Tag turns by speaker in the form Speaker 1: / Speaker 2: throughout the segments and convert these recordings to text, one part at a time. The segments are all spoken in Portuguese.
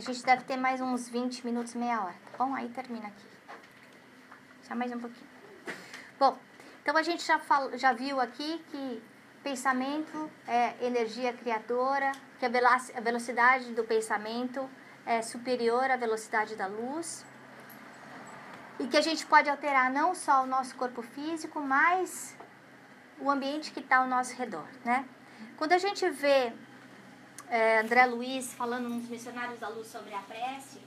Speaker 1: A gente deve ter mais uns 20 minutos, meia hora, tá bom? Aí termina aqui. Só mais um pouquinho. Bom, então a gente já viu aqui que pensamento é energia criadora, que a velocidade do pensamento é superior à velocidade da luz. E que a gente pode alterar não só o nosso corpo físico, mas o ambiente que está ao nosso redor, né? Quando a gente vê André Luiz falando nos Missionários da Luz sobre a prece,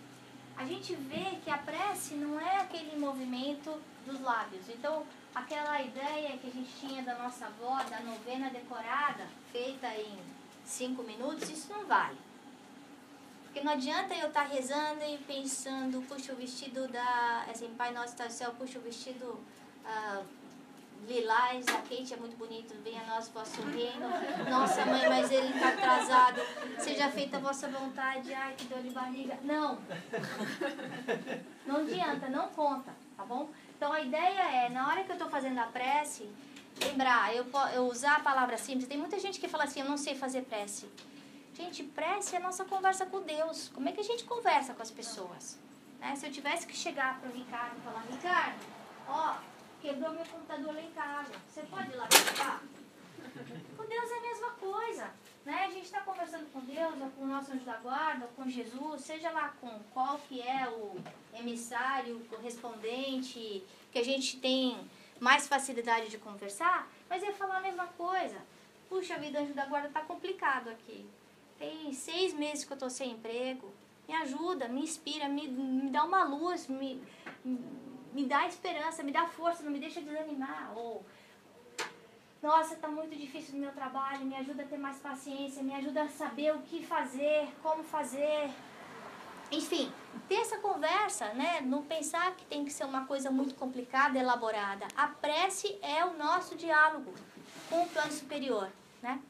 Speaker 1: a gente vê que a prece não é aquele movimento dos lábios. Então, aquela ideia que a gente tinha da nossa avó, da novena decorada, feita em 5 minutos, isso não vale. Porque não adianta eu estar rezando e pensando, puxa o vestido assim, Pai Nosso está no céu, puxa o vestido lilás, a Kate é muito bonito, venha a nós vosso reino. Nossa mãe, mas ele está atrasado, seja feita a vossa vontade, ai que dor de barriga. Não adianta, não conta, tá bom? Então a ideia é, na hora que eu estou fazendo a prece, lembrar, eu usar a palavra simples. Tem muita gente que fala assim, eu não sei fazer prece. Gente, prece é a nossa conversa com Deus. Como é que a gente conversa com as pessoas? Né? Se eu tivesse que chegar para o Ricardo e falar, Ricardo, ó, quebrou meu computador lá em casa, você pode ir lá buscar? Com Deus é a mesma coisa. Né? A gente está conversando com Deus, ou com o nosso anjo da guarda, ou com Jesus, seja lá com qual que é o emissário, o correspondente, que a gente tem mais facilidade de conversar, mas é falar a mesma coisa. Puxa vida, anjo da guarda, está complicado aqui. Tem 6 meses que eu estou sem emprego. Me ajuda, me inspira, me dá uma luz, me dá esperança, me dá força, não me deixa desanimar. Ou, nossa, está muito difícil no meu trabalho, me ajuda a ter mais paciência, me ajuda a saber o que fazer, como fazer. Enfim, ter essa conversa, né? Não pensar que tem que ser uma coisa muito complicada, elaborada. A prece é o nosso diálogo com o plano superior, né?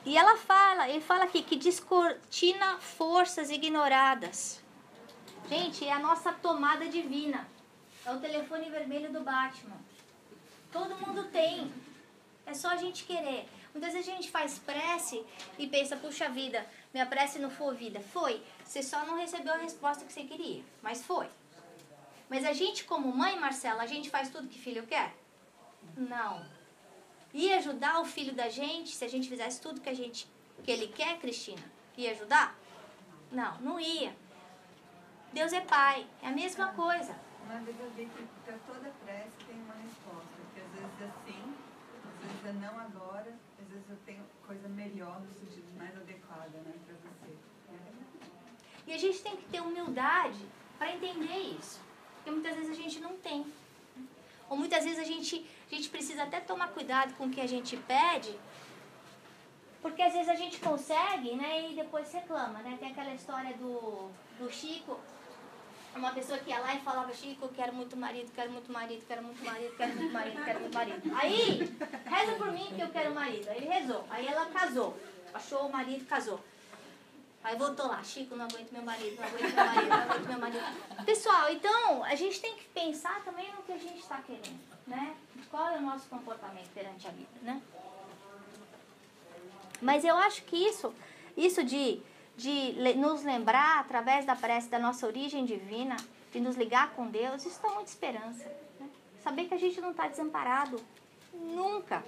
Speaker 1: E ele fala aqui que descortina forças ignoradas. Gente, é a nossa tomada divina. É o telefone vermelho do Batman. Todo mundo tem. É só a gente querer. Muitas vezes a gente faz prece e pensa, puxa vida, minha prece não foi ouvida. Foi. Você só não recebeu a resposta que você queria. Mas foi. Mas a gente, como mãe, Marcela, a gente faz tudo que filho quer? Não. Ia ajudar o filho da gente se a gente fizesse tudo que ele quer, Cristina? Ia ajudar? Não ia. Deus é pai, é a mesma coisa.
Speaker 2: Mas eu vi que para toda prece tem uma resposta, que às vezes é sim, às vezes é não agora, às vezes eu tenho coisa melhor no sentido mais adequada, né, para você.
Speaker 1: E a gente tem que ter humildade para entender isso, porque muitas vezes a gente não tem. Ou muitas vezes a gente precisa até tomar cuidado com o que a gente pede, porque às vezes a gente consegue, né, e depois reclama, né? Tem aquela história do Chico, uma pessoa que ia lá e falava, Chico, eu quero muito marido, quero muito marido, quero muito marido, quero muito marido, quero muito marido. Aí, reza por mim que eu quero marido. Aí ele rezou, aí ela casou, achou o marido, casou. Aí voltou lá, Chico, não aguento meu marido, não aguento meu marido, não aguento meu marido. Pessoal, então, a gente tem que pensar também no que a gente está querendo, né? Qual é o nosso comportamento perante a vida, né? Mas eu acho que isso de nos lembrar, através da prece, da nossa origem divina, de nos ligar com Deus, isso dá muita esperança. Né? Saber que a gente não está desamparado, nunca,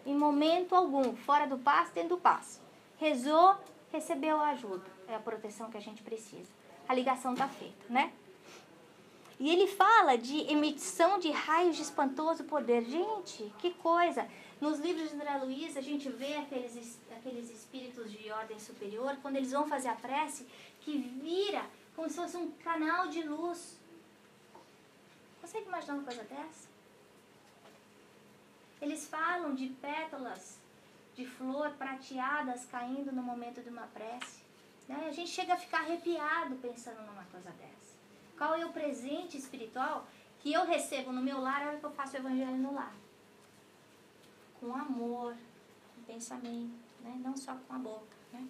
Speaker 1: em momento algum, fora do passo, dentro do passo. Rezou, recebeu a ajuda, é a proteção que a gente precisa. A ligação está feita, né? E ele fala de emissão de raios de espantoso poder. Gente, que coisa! Nos livros de André Luiz, a gente vê aqueles espíritos de ordem superior, quando eles vão fazer a prece, que vira como se fosse um canal de luz. Consegue imaginar uma coisa dessa? Eles falam de pétalas de flor prateadas caindo no momento de uma prece. Né? A gente chega a ficar arrepiado pensando numa coisa dessa. Qual é o presente espiritual que eu recebo no meu lar na hora que eu faço o evangelho no lar? Com amor, com pensamento, né? Não só com a boca. Né?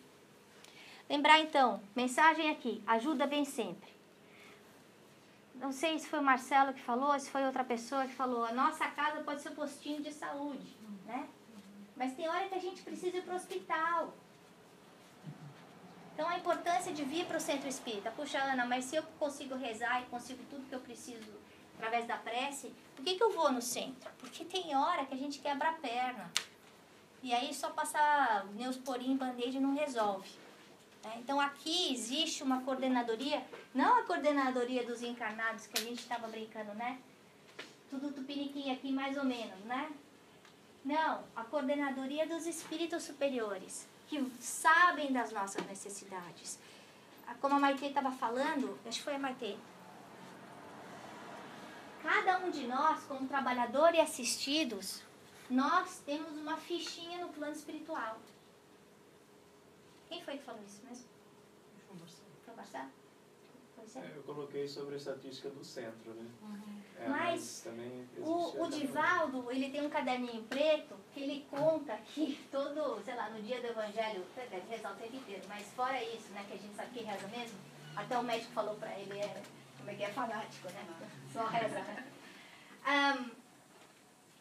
Speaker 1: Lembrar então, mensagem aqui, ajuda vem sempre. Não sei se foi o Marcelo que falou, se foi outra pessoa que falou, a nossa casa pode ser um postinho de saúde, né? Mas tem hora que a gente precisa ir para o hospital. Então a importância de vir para o centro espírita. Puxa, Ana, mas se eu consigo rezar e consigo tudo que eu preciso através da prece, por que eu vou no centro? Porque tem hora que a gente quebra a perna. E aí só passar Neosporin, Band-Aid não resolve. Então aqui existe uma coordenadoria, não a coordenadoria dos encarnados que a gente estava brincando, né? Tudo tupiniquim aqui mais ou menos, né? Não, a coordenadoria dos espíritos superiores, que sabem das nossas necessidades. Como a Maitê estava falando, acho que foi a Maitê, cada um de nós, como trabalhador e assistidos, nós temos uma fichinha no plano espiritual. Quem foi que falou isso mesmo? Foi o Marcelo?
Speaker 3: Eu coloquei sobre a estatística do centro, né?
Speaker 1: Mas
Speaker 3: também
Speaker 1: o Divaldo, ele tem um caderninho preto que ele conta que todo, sei lá, no dia do Evangelho, deve rezar o tempo inteiro, mas fora isso, né, que a gente sabe que reza mesmo, até o médico falou pra ele, como é que é, fanático, né? Só reza, né?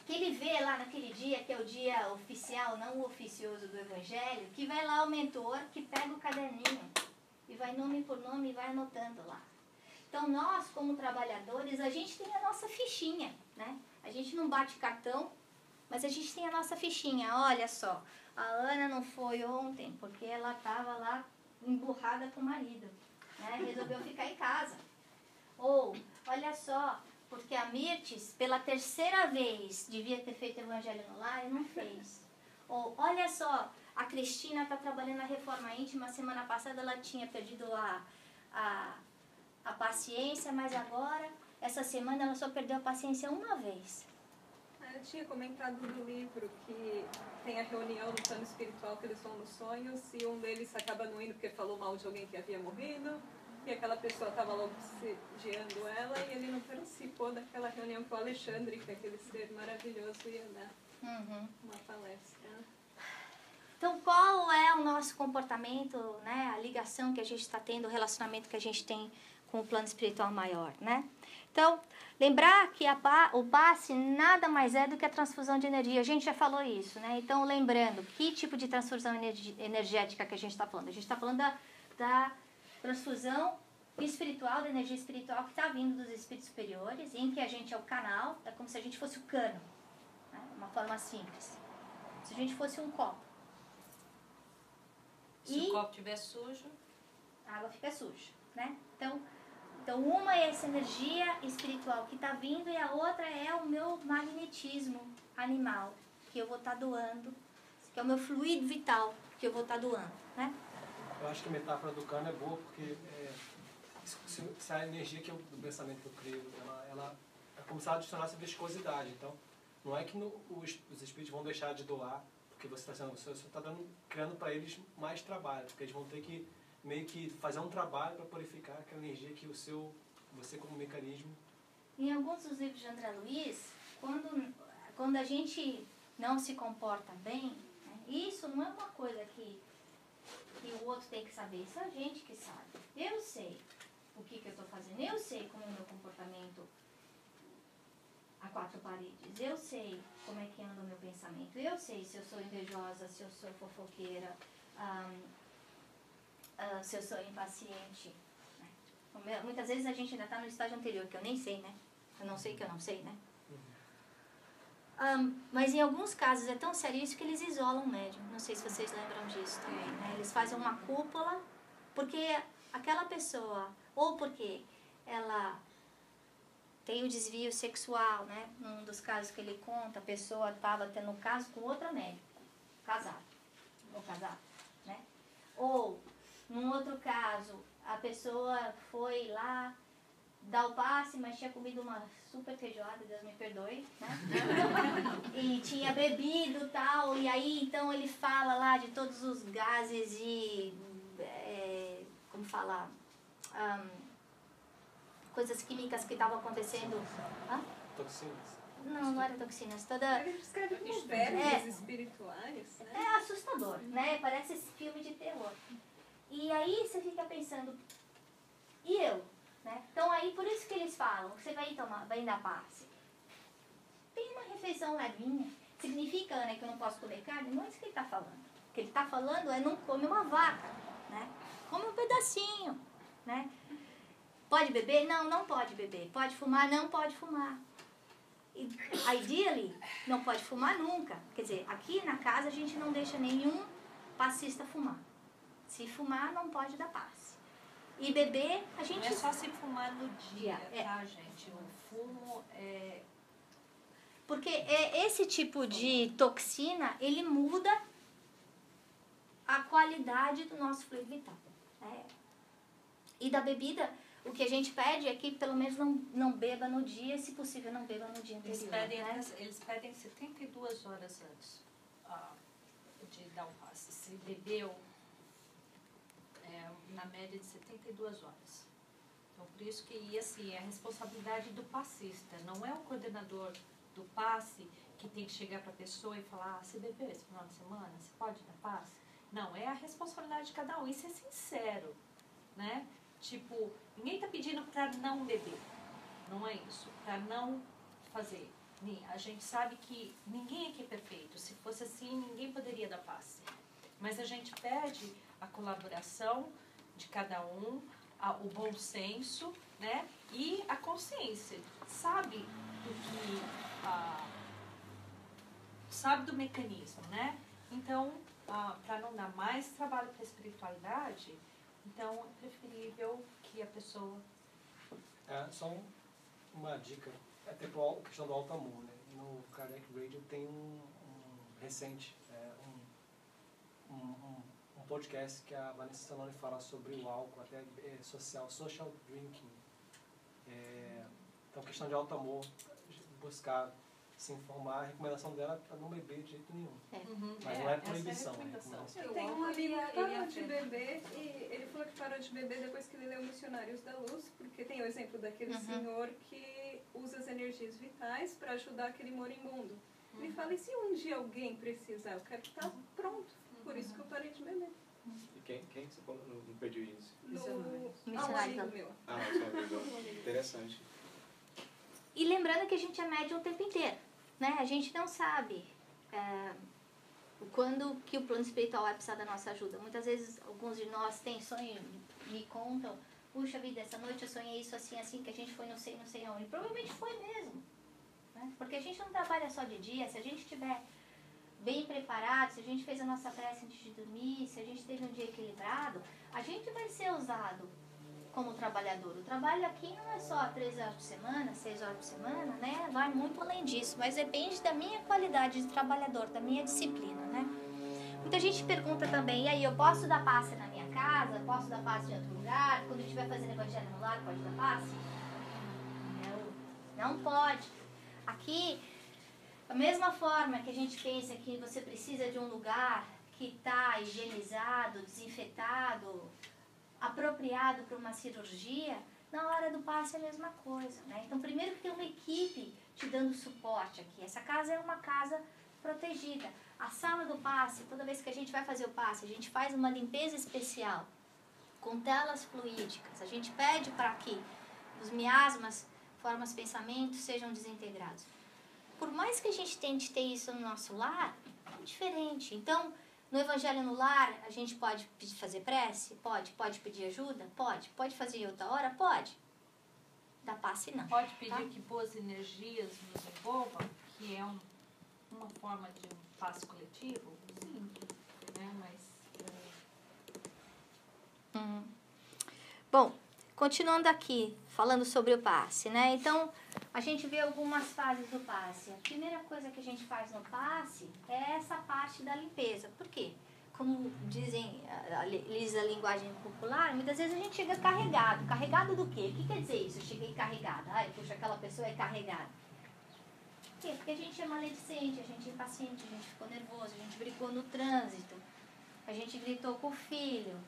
Speaker 1: Que ele vê lá naquele dia, que é o dia oficial, não o oficioso do Evangelho, que vai lá o mentor, que pega o caderninho e vai nome por nome e vai anotando lá. Então nós, como trabalhadores, a gente tem a nossa fichinha, né? A gente não bate cartão, mas a gente tem a nossa fichinha. Olha só, a Ana não foi ontem porque ela estava lá emburrada com o marido, né? Resolveu ficar em casa. Ou, olha só, porque a Mirtes, pela terceira vez, devia ter feito Evangelho no Lar e não fez. Ou, olha só, a Cristina está trabalhando na reforma íntima. Semana passada ela tinha perdido a paciência, mas agora, essa semana, ela só perdeu a paciência uma vez.
Speaker 2: Eu tinha comentado no livro que tem a reunião no plano espiritual que eles vão nos sonhos e um deles acaba não indo porque falou mal de alguém que havia morrido. E aquela pessoa estava logo obsidiando ela e ele não participou daquela reunião que o Alexandre, que é aquele ser maravilhoso, ia dar uma palestra.
Speaker 1: Então, qual é o nosso comportamento, né? A ligação que a gente está tendo, o relacionamento que a gente tem com o plano espiritual maior, né? Então, lembrar que o passe nada mais é do que a transfusão de energia. A gente já falou isso, né? Então, lembrando, que tipo de transfusão energética que a gente está falando? A gente está falando da transfusão espiritual, da energia espiritual que está vindo dos espíritos superiores, em que a gente é o canal, é como se a gente fosse o cano, né? Uma forma simples. Se a gente fosse um copo.
Speaker 4: Se o copo estiver sujo,
Speaker 1: a água fica suja, né? Então uma é essa energia espiritual que está vindo e a outra é o meu magnetismo animal, que eu vou estar doando, que é o meu fluido vital, que eu vou estar doando, né?
Speaker 5: Eu acho que a metáfora do cano é boa porque se a energia do pensamento que eu crio, ela é como se ela adicionasse viscosidade. Então, não é que os espíritos vão deixar de doar, porque você está criando para eles mais trabalho, porque eles vão ter que meio que fazer um trabalho para purificar aquela energia que você como mecanismo.
Speaker 1: Em alguns dos livros de André Luiz, quando a gente não se comporta bem, né, isso não é uma coisa que o outro tem que saber, isso é a gente que sabe. Eu sei o que eu estou fazendo, eu sei como é o meu comportamento a quatro paredes, eu sei como é que anda o meu pensamento, eu sei se eu sou invejosa, se eu sou fofoqueira, se eu sou impaciente. Né? Muitas vezes a gente ainda está no estágio anterior, que eu nem sei, né? Eu não sei que eu não sei, né? Mas em alguns casos é tão sério isso que eles isolam o médium. Não sei se vocês lembram disso também, né? Eles fazem uma cúpula porque aquela pessoa, ou porque ela tem o desvio sexual, né? Num dos casos que ele conta, a pessoa estava tendo um caso com outra médica, casado, né? Ou, num outro caso, a pessoa foi lá dar o passe, mas tinha comido uma super feijoada, Deus me perdoe, né? E tinha bebido e tal, e aí então ele fala lá de todos os gases e, como falar, coisas químicas que estavam acontecendo.
Speaker 5: Toxinas?
Speaker 1: Não era toxinas,
Speaker 2: Ele descreve como vermes espirituais, né?
Speaker 1: É assustador, né? Parece esse filme de terror. E aí você fica pensando, e eu? Né? Então aí por isso que eles falam, você vai dar passe. Tem uma refeição levinha. Significa, Ana, que eu não posso comer carne? Não é isso que ele está falando. O que ele está falando é não come uma vaca, né? Come passinho, né? Pode beber? Não, não pode beber. Pode fumar? Não pode fumar. Ideally, não pode fumar nunca. Quer dizer, aqui na casa a gente não deixa nenhum passista fumar. Se fumar, não pode dar passe. E beber, a gente...
Speaker 4: Não é só se fumar no dia,
Speaker 1: É.
Speaker 4: tá, gente? O fumo é...
Speaker 1: Porque esse tipo de toxina, ele muda a qualidade do nosso fluido vital. Né? E da bebida, o que a gente pede é que pelo menos não beba no dia, se possível não beba no dia anterior.
Speaker 4: Eles pedem 72 horas antes de dar um passe. Se bebeu, na média de 72 horas. Então, por isso que, assim, é a responsabilidade do passista. Não é o coordenador do passe que tem que chegar para a pessoa e falar, você bebeu esse final de semana? Você pode dar passe? Não, é a responsabilidade de cada um. Isso é sincero, né? Tipo, ninguém está pedindo para não beber. Não é isso. Para não fazer. A gente sabe que ninguém aqui é perfeito. Se fosse assim, ninguém poderia dar passe. Mas a gente pede a colaboração de cada um, o bom senso, né? E a consciência. Sabe do que... sabe do mecanismo, né? Então, para não dar mais trabalho para a espiritualidade, então é preferível que a pessoa...
Speaker 5: Só uma dica, até para a questão do alto amor, né? No Kardec Radio tem um recente, um podcast que a Vanessa Saloni fala sobre o álcool, até social drinking. Então, questão de alto amor, buscar se informar, a recomendação dela é para não beber de jeito nenhum. Mas não é proibição, é recomendação.
Speaker 2: Eu tenho um amigo que parou de beber e ele falou que parou de beber depois que ele leu Missionários da Luz, porque tem o exemplo daquele senhor que usa as energias vitais para ajudar aquele moribundo. Ele fala, e se um dia alguém precisar, eu quero estar pronto. Por isso que eu parei de beber.
Speaker 3: E quem que você falou? Não perdi isso.
Speaker 2: Um amigo meu.
Speaker 3: Interessante.
Speaker 1: E lembrando que a gente é médium o tempo inteiro, né? A gente não sabe quando que o plano espiritual vai precisar da nossa ajuda. Muitas vezes, alguns de nós têm sonho, me contam, puxa vida, essa noite eu sonhei isso assim, assim, que a gente foi não sei aonde. E provavelmente foi mesmo, né? Porque a gente não trabalha só de dia. Se a gente estiver bem preparado, se a gente fez a nossa prece antes de dormir, se a gente teve um dia equilibrado, a gente vai ser usado como trabalhador. O trabalho aqui não é só 3 horas por semana, 6 horas por semana, né? Vai muito além disso, mas depende da minha qualidade de trabalhador, da minha disciplina, né? Muita gente pergunta também, e aí, eu posso dar passe na minha casa? Posso dar passe em outro lugar? Quando eu estiver fazendo evangelho no lar, pode dar passe? Não pode. Aqui, da mesma forma que a gente pensa que você precisa de um lugar que está higienizado, desinfetado, apropriado para uma cirurgia, na hora do passe é a mesma coisa, né? Então, primeiro que tem uma equipe te dando suporte aqui. Essa casa é uma casa protegida. A sala do passe, toda vez que a gente vai fazer o passe, a gente faz uma limpeza especial com telas fluídicas. A gente pede para que os miasmas, formas, pensamentos sejam desintegrados. Por mais que a gente tente ter isso no nosso lar, é diferente. Então, no Evangelho no Lar, a gente pode fazer prece? Pode. Pode pedir ajuda? Pode. Pode fazer em outra hora? Pode. Dar passe, não.
Speaker 4: Pode pedir que boas energias nos envolvam, que é uma forma de um passe coletivo? Sim. Né? Mas...
Speaker 1: Bom, continuando aqui, falando sobre o passe, né? Então, a gente vê algumas fases do passe. A primeira coisa que a gente faz no passe é essa parte da limpeza. Por quê? Como dizem a linguagem popular, muitas vezes a gente chega carregado. Carregado do quê? O que quer dizer isso? Eu cheguei carregado. Ai, puxa, aquela pessoa é carregada. Por quê? Porque a gente é maledicente, a gente é impaciente, a gente ficou nervoso, a gente brigou no trânsito, a gente gritou com o filho.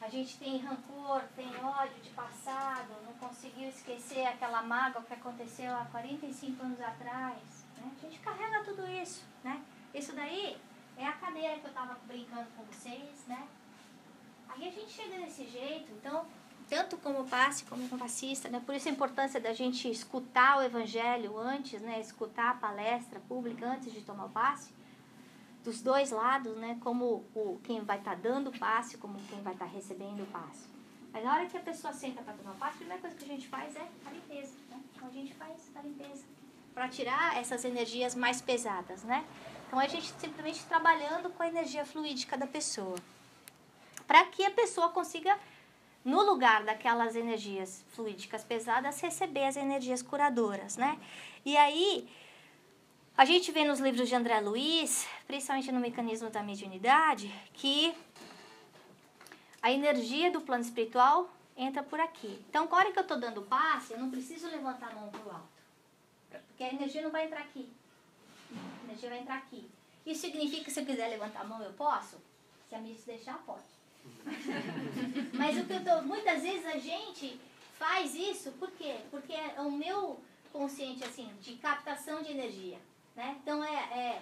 Speaker 1: A gente tem rancor, tem ódio de passado, não conseguiu esquecer aquela mágoa que aconteceu há 45 anos atrás. Né? A gente carrega tudo isso. Né? Isso daí é a cadeira que eu estava brincando com vocês. Né? Aí a gente chega desse jeito, então, tanto como passe, como como passista, né? Por isso a importância da gente escutar o evangelho antes, né? Escutar a palestra pública antes de tomar o passe. dos dois lados, né? Como quem vai estar dando o passe, como quem vai estar recebendo o passe. Mas na hora que a pessoa senta para tomar o passe, a primeira coisa que a gente faz é a limpeza, né? Então a gente faz a limpeza para tirar essas energias mais pesadas, né? Então a gente simplesmente trabalhando com a energia fluídica da pessoa, para que a pessoa consiga, no lugar daquelas energias fluídicas pesadas, receber as energias curadoras, né? E aí, a gente vê nos livros de André Luiz, principalmente no Mecanismo da Mediunidade, que a energia do plano espiritual entra por aqui. Então, na hora que eu estou dando passe, eu não preciso levantar a mão para o alto, porque a energia não vai entrar aqui. A energia vai entrar aqui. Isso significa que se eu quiser levantar a mão, eu posso? Se a Miss deixar, pode. Mas o que eu tô, muitas vezes a gente faz isso, por quê? Porque é o meu consciente, assim, de captação de energia, né? Então é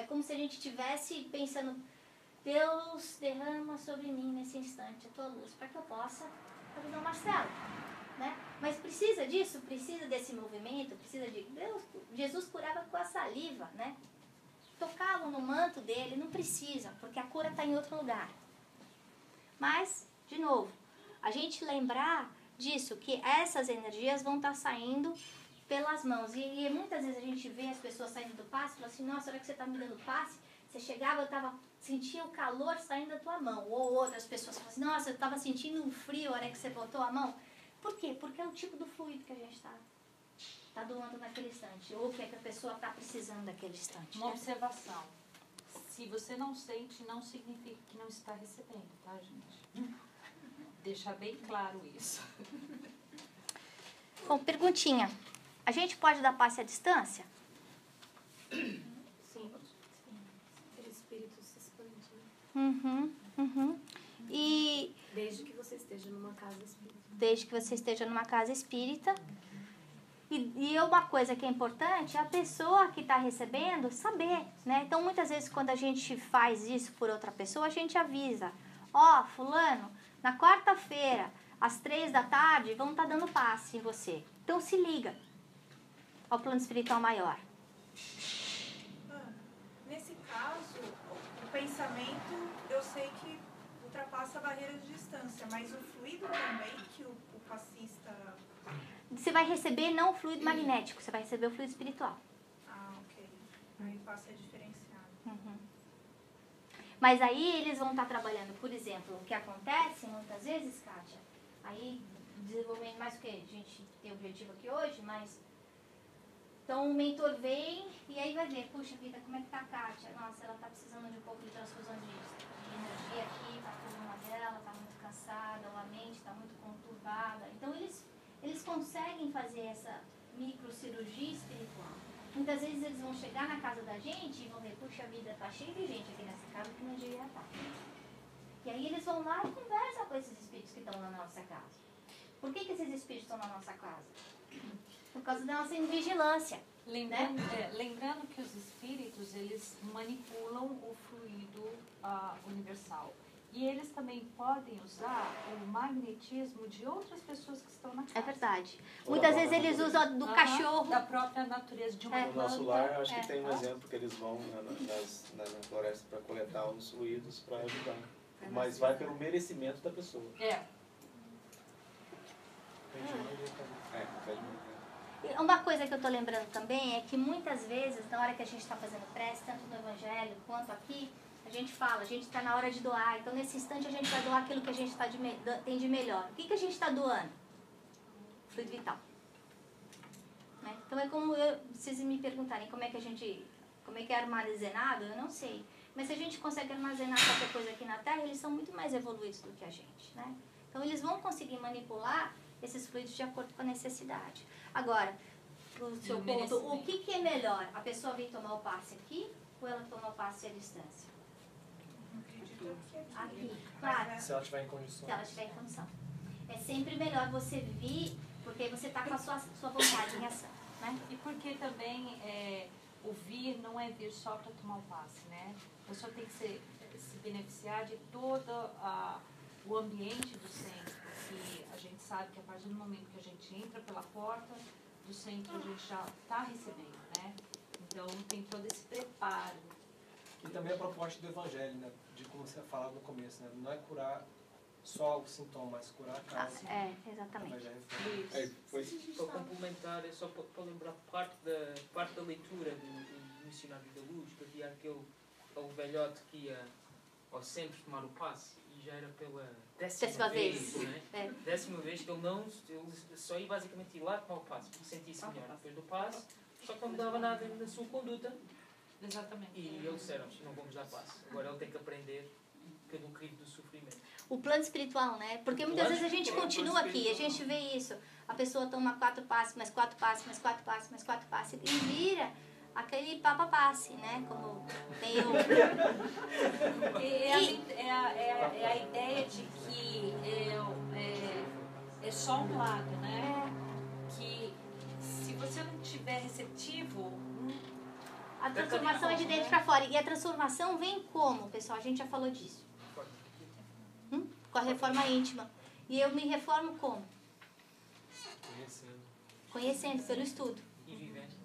Speaker 1: como se a gente estivesse pensando, Deus derrama sobre mim nesse instante a tua luz, para que eu possa ajudar o Marcelo, né? Mas precisa disso, precisa desse movimento, precisa de Deus. Jesus curava com a saliva, né? Tocavam no manto dele, não precisa, porque a cura está em outro lugar. Mas, de novo, a gente lembrar disso, que essas energias vão estar saindo pelas mãos. E muitas vezes a gente vê as pessoas saindo do passe e fala assim, nossa, hora que você está me dando passe, você chegava, sentia o calor saindo da tua mão. Ou outras pessoas falam assim, nossa, eu estava sentindo um frio a hora que você botou a mão. Por quê? Porque é o tipo do fluido que a gente está doando naquele instante. Ou que a pessoa está precisando daquele instante.
Speaker 4: Uma observação. Se você não sente, não significa que não está recebendo, tá, gente? Deixar bem claro isso.
Speaker 1: Bom, perguntinha. A gente pode dar passe à distância?
Speaker 6: Sim. Aquele espírito se expandir.
Speaker 1: E
Speaker 6: desde que você esteja numa casa espírita.
Speaker 1: Desde que você esteja numa casa espírita. E uma coisa que é importante é a pessoa que está recebendo saber, né? Então, muitas vezes, quando a gente faz isso por outra pessoa, a gente avisa. Ó, fulano, na quarta-feira, às 3 da tarde, vão estar dando passe em você. Então, se liga ao plano espiritual maior.
Speaker 7: Nesse caso, o pensamento, eu sei que ultrapassa a barreira de distância, mas o fluido também que o passista...
Speaker 1: Você vai receber não o fluido magnético, você vai receber o fluido espiritual.
Speaker 7: Ah, ok. Aí o passe é diferenciado.
Speaker 1: Mas aí eles vão estar trabalhando, por exemplo, o que acontece muitas vezes, Kátia, aí desenvolvendo mais o que a gente tem objetivo aqui hoje, mas então o mentor vem e aí vai ver, puxa vida, como é que tá a Kátia? Nossa, ela tá precisando de um pouco de transfusão de energia aqui, tá a coluna dela, tá muito cansada, ou a mente tá muito conturbada. Então eles conseguem fazer essa microcirurgia espiritual. Muitas vezes eles vão chegar na casa da gente e vão ver, puxa vida, tá cheio de gente aqui nessa casa que não devia estar. E aí eles vão lá e conversam com esses espíritos que estão na nossa casa. Por que esses espíritos estão na nossa casa? Por causa da nossa invigilância.
Speaker 4: Lembrando que os espíritos, eles manipulam o fluido universal. E eles também podem usar o magnetismo de outras pessoas que estão na casa.
Speaker 1: É verdade. Muitas vezes eles usam do cachorro.
Speaker 4: Da própria natureza de uma
Speaker 3: No nosso
Speaker 4: planta.
Speaker 3: lar, acho que tem um exemplo que eles vão na floresta para coletar os fluidos para ajudar. Mas vai pelo merecimento da pessoa.
Speaker 1: E uma coisa que eu estou lembrando também é que muitas vezes, na hora que a gente está fazendo prece, tanto no Evangelho quanto aqui, a gente fala, a gente está na hora de doar. Então, nesse instante, a gente vai doar aquilo que a gente tem de melhor. O que a gente está doando? Fluido vital. Né? Então, é como vocês me perguntarem como é que é armazenado, eu não sei. Mas se a gente consegue armazenar qualquer coisa aqui na Terra, eles são muito mais evoluídos do que a gente. Né? Então, eles vão conseguir manipular esses fluidos de acordo com a necessidade. Agora, o seu ponto, o que é melhor? A pessoa vir tomar o passe aqui ou ela tomar o passe à distância? Aqui, claro.
Speaker 5: Se ela estiver em condição.
Speaker 1: Se ela estiver em condição. É sempre melhor você vir, porque você está com a sua vontade em ação. Né?
Speaker 4: E porque também o vir não é vir só para tomar o passe, né? A pessoa tem que se beneficiar de todo o ambiente do centro. E a gente sabe que a partir do momento que a gente entra pela porta do centro, a gente já está recebendo, né? Então tem todo esse preparo.
Speaker 5: E também a proposta do evangelho, né? De como você falava no começo, né? Não é curar só o sintoma, mas curar a causa.
Speaker 1: Exatamente.
Speaker 8: Para complementar, é só para lembrar parte da leitura do Missionário da Luz, que havia aquele velhote que ia ao centro tomar o passe e já era pela décima vez, né? Décima vez que ele só ia basicamente ir lá tomar o passe, porque sentia-se melhor depois do passe, só que não mudava nada na sua conduta.
Speaker 4: Exatamente.
Speaker 8: E eles disseram, não vamos dar passe. Agora ele tem que aprender pelo crivo do sofrimento.
Speaker 1: O plano espiritual, né? Porque muitas vezes a gente continua aqui, a gente vê isso. A pessoa toma 4 passes, mais 4 passes, mais 4 passes, mais 4 passes e vira aquele papa-passe, né? Como tem o...
Speaker 4: É a ideia de que é só um lado, né? Que se você não tiver receptivo...
Speaker 1: A transformação é de dentro para fora. E a transformação vem como, pessoal? A gente já falou disso. Com a reforma íntima. E eu me reformo como? Conhecendo, pelo estudo.
Speaker 8: E vivendo.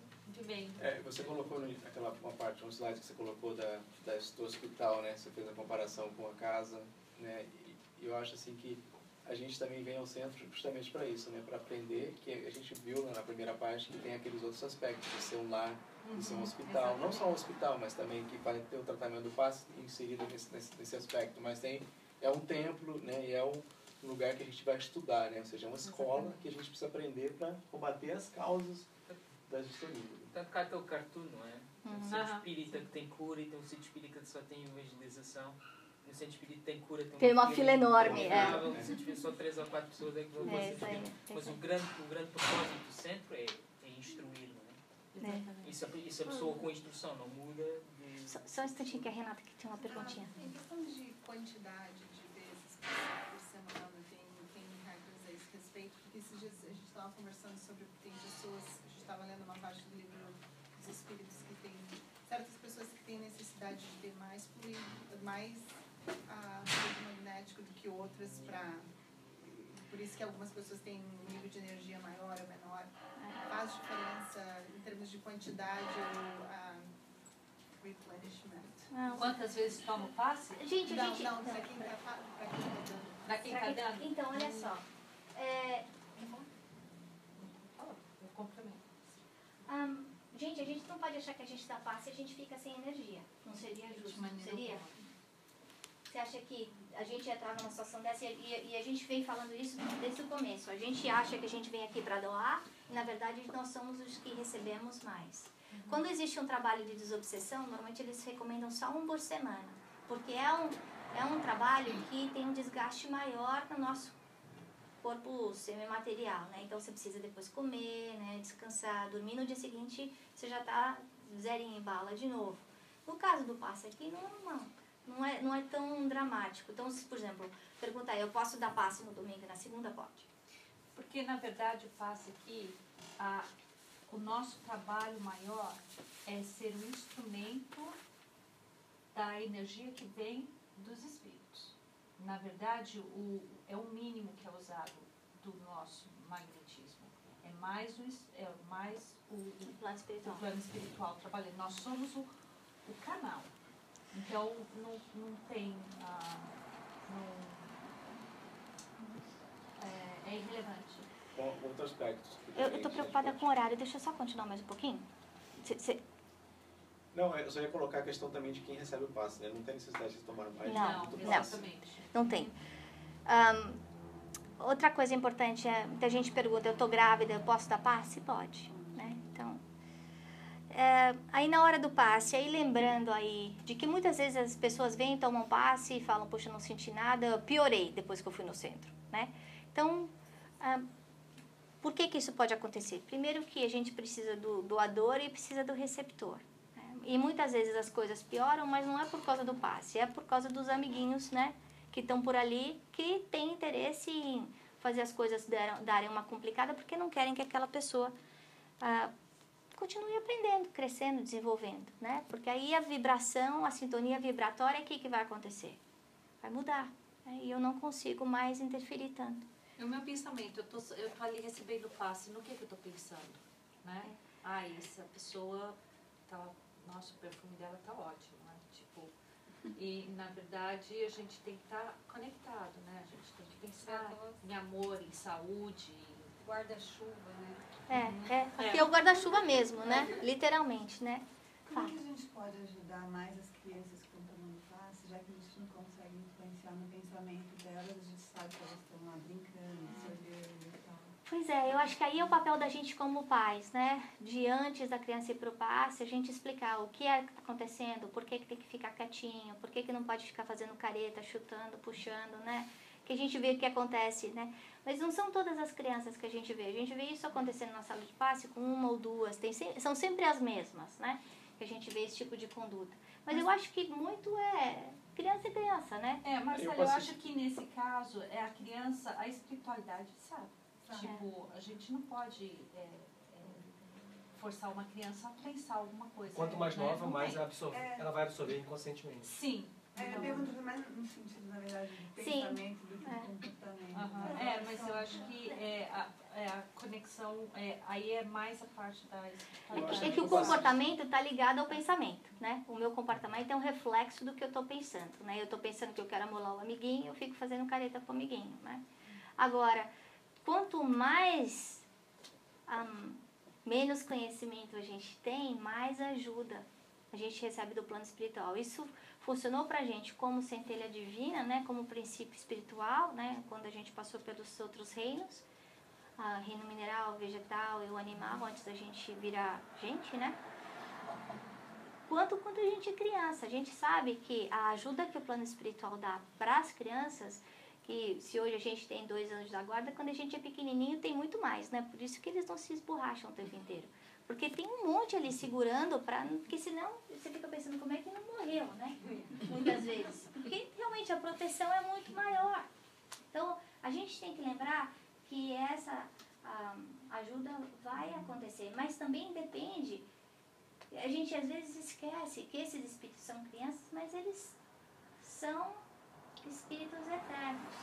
Speaker 3: Você colocou uma parte, um slide que você colocou do hospital, né? Você fez a comparação com a casa, né? E eu acho assim que a gente também vem ao centro justamente para isso, né? Para aprender, que a gente viu na primeira parte que tem aqueles outros aspectos, de ser um lar, de ser um hospital. Exatamente. Não só um hospital, mas também que vai ter o tratamento do passe inserido nesse aspecto. Mas é um templo, né? E é um lugar que a gente vai estudar, né? Ou seja, é uma escola que a gente precisa aprender para combater as causas das distorcidas.
Speaker 8: Tanto cá aquele cartoon, não é? Um centro espírita que tem cura e tem um centro espírita que só tem evangelização. No centro espírita tem cura,
Speaker 1: tem uma fila enorme.
Speaker 8: No centro espírita só 3 ou 4 pessoas é que vão Mas o grande propósito do centro é instruir, não é? E se a pessoa com instrução não muda...
Speaker 1: Só um instantinho que a Renata que tem uma perguntinha.
Speaker 7: Em questão de quantidade de vezes por semana, tem regras a esse respeito? Porque esses dias a gente estava conversando sobre que tem pessoas, a gente estava lendo uma parte do livro dos Espíritos que tem certas pessoas que têm necessidade de ter mais fluido magnético do que outras por isso que algumas pessoas têm um nível de energia maior ou menor. Faz diferença em termos de quantidade ou replenishment?
Speaker 4: Quantas vezes toma o passe?
Speaker 1: Gente,
Speaker 7: não, para quem está dando.
Speaker 4: Para quem está dando?
Speaker 1: Então, olha só.
Speaker 4: Eu complemento.
Speaker 1: Gente, a gente não pode achar que a gente dá passe e a gente fica sem energia. Não seria justo, não seria? Você acha que a gente entrar numa situação dessa e a gente vem falando isso desde o começo. A gente acha que a gente vem aqui para doar e, na verdade, nós somos os que recebemos mais. Quando existe um trabalho de desobsessão, normalmente eles recomendam só 1 por semana. Porque é um trabalho que tem um desgaste maior no nosso corpo semimaterial, né? Então, você precisa depois comer, né? Descansar, dormir. No dia seguinte, você já está zerinho em bala de novo. No caso do passe aqui, não é tão dramático. Então, se, por exemplo, perguntar, eu posso dar passe no domingo e na segunda? Pode.
Speaker 4: Porque, na verdade, o passe aqui, o nosso trabalho maior é ser um instrumento da energia que vem dos espíritos. Na verdade, é o mínimo que é usado do nosso magnetismo. É mais o plano espiritual trabalhando. Nós somos o canal. Então, não tem... é irrelevante.
Speaker 3: Outros aspectos.
Speaker 1: Eu estou preocupada com o horário. Deixa eu só continuar mais um pouquinho.
Speaker 3: Não, eu só ia colocar a questão também de quem recebe o passe, né? Não tem necessidade de tomar mais
Speaker 4: do passe.
Speaker 1: Não tem. Outra coisa importante é, muita gente pergunta, eu estou grávida, eu posso dar passe? Pode, né? Então, aí na hora do passe, aí lembrando aí de que muitas vezes as pessoas vêm, tomam passe e falam, poxa, não senti nada, eu piorei depois que eu fui no centro, né? Então, por que isso pode acontecer? Primeiro que a gente precisa do doador e precisa do receptor. Né? E muitas vezes as coisas pioram, mas não é por causa do passe, é por causa dos amiguinhos, né? Que estão por ali, que têm interesse em fazer as coisas darem uma complicada, porque não querem que aquela pessoa continue aprendendo, crescendo, desenvolvendo, né? Porque aí a vibração, a sintonia vibratória, o que vai acontecer? Vai mudar, né? E eu não consigo mais interferir tanto.
Speaker 4: O meu pensamento, eu tô ali recebendo passe, no que eu tô pensando, né? Essa pessoa, nossa, o perfume dela tá ótimo, né? Tipo, E, na verdade, a gente tem que estar conectado, né? A gente tem que pensar em amor, em saúde.
Speaker 7: Guarda-chuva, né?
Speaker 1: Aqui é o guarda-chuva mesmo, né? Literalmente, né?
Speaker 9: Como que a gente pode ajudar mais as crianças que estão tomando passe, já que a gente não consegue influenciar no pensamento delas, a gente sabe que elas estão lá brincando, sorvendo e tal.
Speaker 1: Pois é, eu acho que aí é o papel da gente como pais, né? De antes da criança ir para o passe, a gente explicar o que é que está acontecendo, por que tem que ficar quietinho, por que não pode ficar fazendo careta, chutando, puxando, né? Que a gente vê o que acontece, né? Mas não são todas as crianças que a gente vê isso acontecendo na sala de passe com uma ou duas, são sempre as mesmas, né? Que a gente vê esse tipo de conduta. Mas eu acho que muito é criança, né?
Speaker 4: Marcelo, eu acho que nesse caso, a criança, a espiritualidade sabe. Tipo, a gente não pode forçar uma criança a pensar alguma coisa.
Speaker 5: Quanto mais nova, mais ela vai absorver inconscientemente.
Speaker 4: Sim.
Speaker 9: Eu pergunto mais no sentido, na verdade, de pensamento do que de comportamento.
Speaker 4: Mas eu acho que a conexão, aí é mais a parte da espiritualidade.
Speaker 1: É que o comportamento está ligado ao pensamento, né? O meu comportamento é um reflexo do que eu estou pensando, né? Eu estou pensando que eu quero amolar o amiguinho, eu fico fazendo careta com o amiguinho, né? Agora, quanto mais, menos conhecimento a gente tem, mais ajuda a gente recebe do plano espiritual. Isso funcionou pra gente como centelha divina, né? Como princípio espiritual, né? Quando a gente passou pelos outros reinos, reino mineral, vegetal e o animal, antes da gente virar gente, né? Quando a gente é criança, a gente sabe que a ajuda que o plano espiritual dá para as crianças, que se hoje a gente tem 2 anjos da guarda, quando a gente é pequenininho tem muito mais, né? Por isso que eles não se esborracham o tempo inteiro. Porque tem um monte ali segurando, porque senão você fica pensando como é que não morreu, né? Muitas vezes. Porque realmente a proteção é muito maior. Então, a gente tem que lembrar que essa ajuda vai acontecer, mas também depende. A gente às vezes esquece que esses espíritos são crianças, mas eles são espíritos eternos.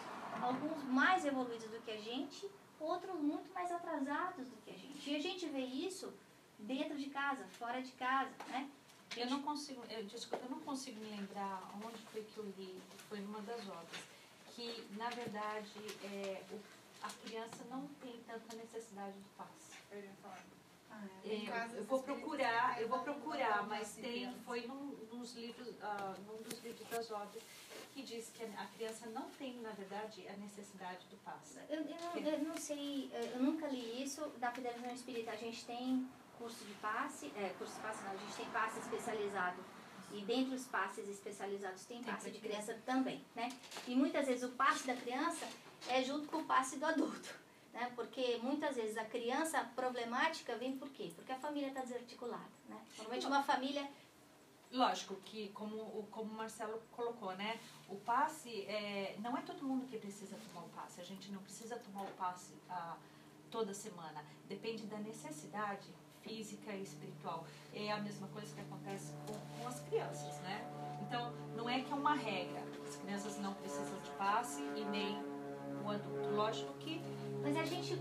Speaker 1: Alguns mais evoluídos do que a gente, outros muito mais atrasados do que a gente. E a gente vê isso dentro de casa, fora de casa, né?
Speaker 4: Eu não consigo me lembrar onde foi que eu li, foi numa das obras, que na verdade a criança não tem tanta necessidade de passe. Eu vou procurar, mas foi num dos livros das obras que diz que a criança não tem, na verdade, a necessidade do passe.
Speaker 1: Eu não sei, eu nunca li isso. Da Federação Espírita a gente tem curso de passe não, a gente tem passe especializado. E dentro dos passes especializados tem passe de criança também, né? E muitas vezes o passe da criança é junto com o passe do adulto, né? Porque muitas vezes a criança problemática vem por quê? Porque a família está desarticulada, né? Normalmente uma família...
Speaker 4: Lógico que, como o Marcelo colocou, né? O passe, não é todo mundo que precisa tomar o passe. A gente não precisa tomar o passe toda semana. Depende da necessidade física e espiritual. É a mesma coisa que acontece com as crianças, né? Então, não é que é uma regra. As crianças não precisam de passe e nem o adulto. Lógico que...
Speaker 1: Mas a gente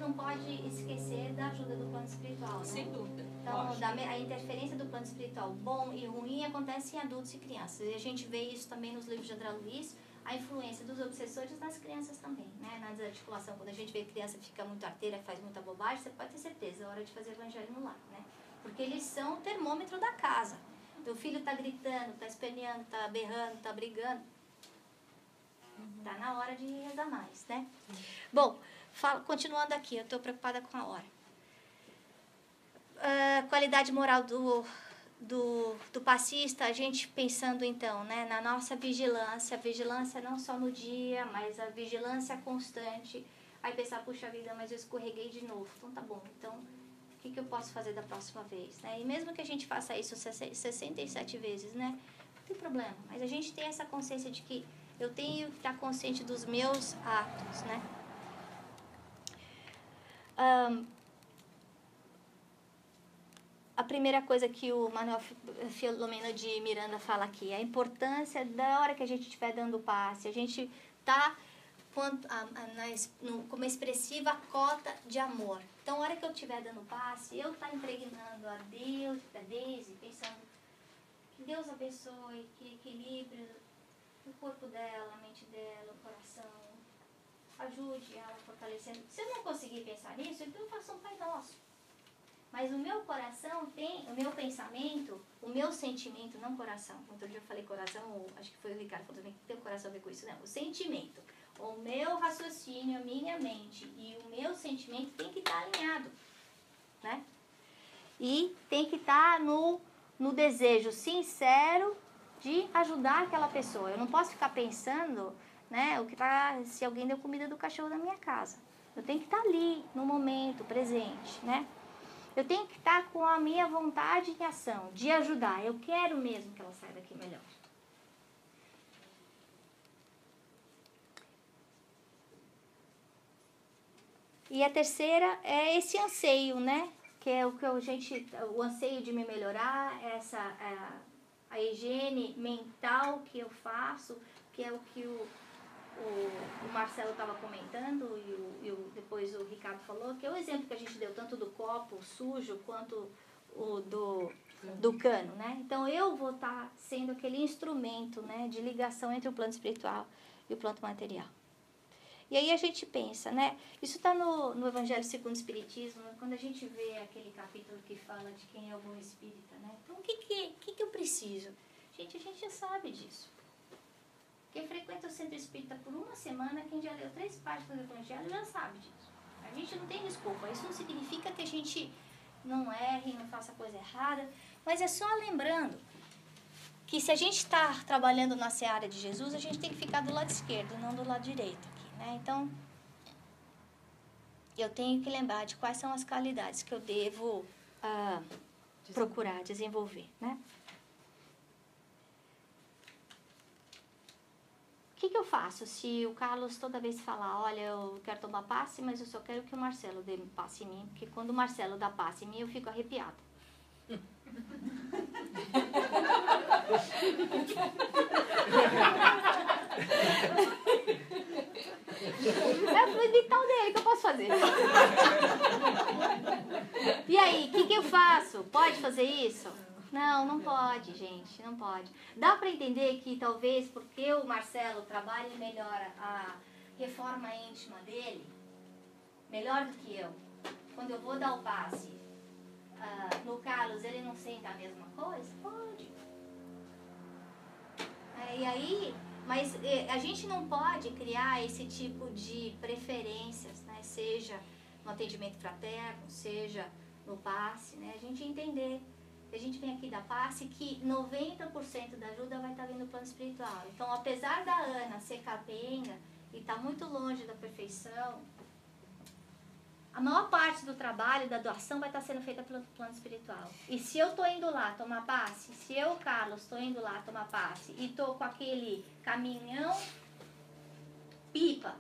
Speaker 1: não pode esquecer da ajuda do plano espiritual, né?
Speaker 4: Sem dúvida.
Speaker 1: Então, a interferência do plano espiritual bom e ruim acontece em adultos e crianças. E a gente vê isso também nos livros de André Luiz, a influência dos obsessores nas crianças também, né? Na desarticulação, quando a gente vê que a criança fica muito arteira, faz muita bobagem, você pode ter certeza, é hora de fazer evangelho no lar, né? Porque eles são o termômetro da casa. Teu filho tá gritando, tá esperneando, tá berrando, tá brigando. Tá na hora de rezar mais, né? Bom, continuando aqui, eu estou preocupada com a hora. Qualidade moral do passista, a gente pensando então, né, na nossa vigilância não só no dia, mas a vigilância constante. Aí pensar, puxa vida, mas eu escorreguei de novo. Então tá bom, então o que eu posso fazer da próxima vez, né? E mesmo que a gente faça isso 67 vezes, né, não tem problema. Mas a gente tem essa consciência de que eu tenho que estar consciente dos meus atos, né? A primeira coisa que o Manuel Filomeno de Miranda fala aqui, a importância da hora que a gente estiver dando passe, a gente tá com uma expressiva cota de amor. Então, a hora que eu estiver dando passe, eu estar impregnando a Deus, a Deise, pensando Que Deus abençoe, que equilibre o corpo dela, a mente dela, o coração. Ajude ela fortalecendo. Se eu não conseguir pensar nisso, então eu faço um Pai Nosso. Mas o meu coração tem, o meu pensamento, o meu sentimento, não coração. Outro dia eu falei coração, acho que foi o Ricardo falou também que tem o coração a ver com isso. Não, o sentimento. O meu raciocínio, a minha mente e o meu sentimento tem que estar alinhado, né? E tem que estar no desejo sincero de ajudar aquela pessoa. Eu não posso ficar pensando, né, se alguém deu comida do cachorro na minha casa. Eu tenho que estar ali, no momento, presente, né? Eu tenho que estar com a minha vontade em ação, de ajudar. Eu quero mesmo que ela saia daqui melhor. E a terceira é esse anseio, né? Que é o que o anseio de me melhorar, a higiene mental que eu faço, que é o que o Marcelo estava comentando e depois o Ricardo falou, que é o exemplo que a gente deu tanto do copo sujo quanto o do cano, né? Então eu vou estar sendo aquele instrumento, né, de ligação entre o plano espiritual e o plano material. E aí a gente pensa, né? Isso está no Evangelho segundo o Espiritismo, quando a gente vê aquele capítulo que fala de quem é o bom espírita, né? Então o que eu preciso? Gente, a gente já sabe disso. Quem frequenta o centro espírita por uma semana, quem já leu 3 páginas do Evangelho já sabe disso. A gente não tem desculpa. Isso não significa que a gente não erre, não faça coisa errada, mas é só lembrando que se a gente está trabalhando na seara de Jesus, a gente tem que ficar do lado esquerdo, não do lado direito aqui, né? Então, eu tenho que lembrar de quais são as qualidades que eu devo procurar desenvolver, né? O que eu faço se o Carlos toda vez falar, olha, eu quero tomar passe, mas eu só quero que o Marcelo dê passe em mim, porque quando o Marcelo dá passe em mim, eu fico arrepiada. É fluido vital dele, que eu posso fazer? E aí, o que eu faço? Pode fazer isso? Não, não pode, gente, não pode. Dá para entender que talvez porque o Marcelo trabalha melhor a reforma íntima dele, melhor do que eu, quando eu vou dar o passe no Carlos, ele não sente a mesma coisa? Pode. E aí, mas a gente não pode criar esse tipo de preferências, né? Seja no atendimento fraterno, seja no passe, né? A gente entender. A gente vem aqui da passe que 90% da ajuda vai estar vindo do plano espiritual. Então, apesar da Ana ser capenga e estar muito longe da perfeição, a maior parte do trabalho, da doação, vai estar sendo feita pelo plano espiritual. E se eu estou indo lá tomar passe, se eu, Carlos, estou indo lá tomar passe e estou com aquele caminhão pipa,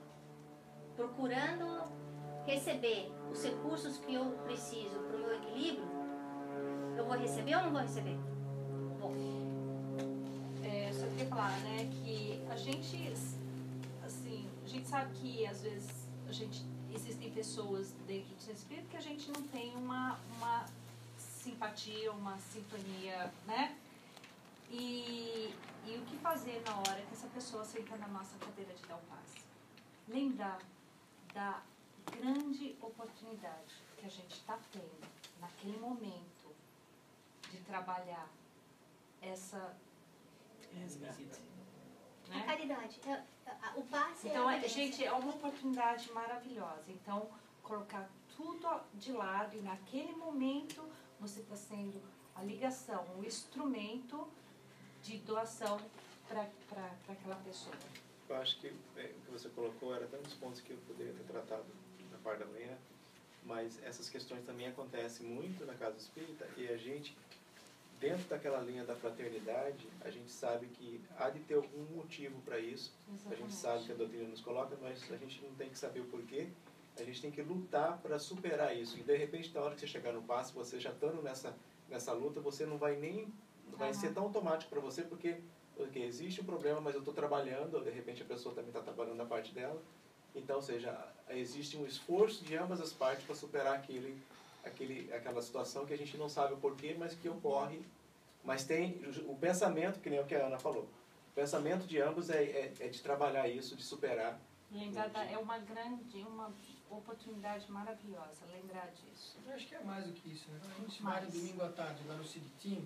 Speaker 1: procurando receber os recursos que eu preciso para o meu equilíbrio, eu vou receber ou não vou receber? Bom.
Speaker 4: Só queria falar, né, que a gente sabe que às vezes existem pessoas dentro do centro espírita que a gente não tem uma simpatia, uma sintonia, né? E o que fazer na hora que essa pessoa senta na nossa cadeira de dar o passe? Lembrar da grande oportunidade que a gente está tendo naquele momento de trabalhar essa
Speaker 1: A caridade. O passe
Speaker 4: então,
Speaker 1: é
Speaker 4: gente, é uma oportunidade maravilhosa. Então, colocar tudo de lado e naquele momento você está sendo a ligação, o instrumento de doação para aquela pessoa.
Speaker 3: Eu acho que o que você colocou era tantos pontos que eu poderia ter tratado na parte da manhã, mas essas questões também acontecem muito na casa espírita e a gente, dentro daquela linha da fraternidade, a gente sabe que há de ter algum motivo para isso. Exatamente. A gente sabe que a doutrina nos coloca, mas a gente não tem que saber o porquê. A gente tem que lutar para superar isso. E de repente, na hora que você chegar no passe, você já estando nessa luta, você não vai nem... Não vai ser tão automático para você, porque existe um problema, mas eu estou trabalhando, de repente a pessoa também está trabalhando na parte dela. Então, ou seja, existe um esforço de ambas as partes para superar aquela situação que a gente não sabe o porquê, mas que ocorre Mas tem o pensamento, que nem o que a Ana falou. O pensamento de ambos é de trabalhar isso, de superar.
Speaker 4: Lembrar, é uma oportunidade maravilhosa, lembrar disso.
Speaker 10: Eu acho que é mais do que isso, né? Quando a gente vai no domingo à tarde lá no City Team,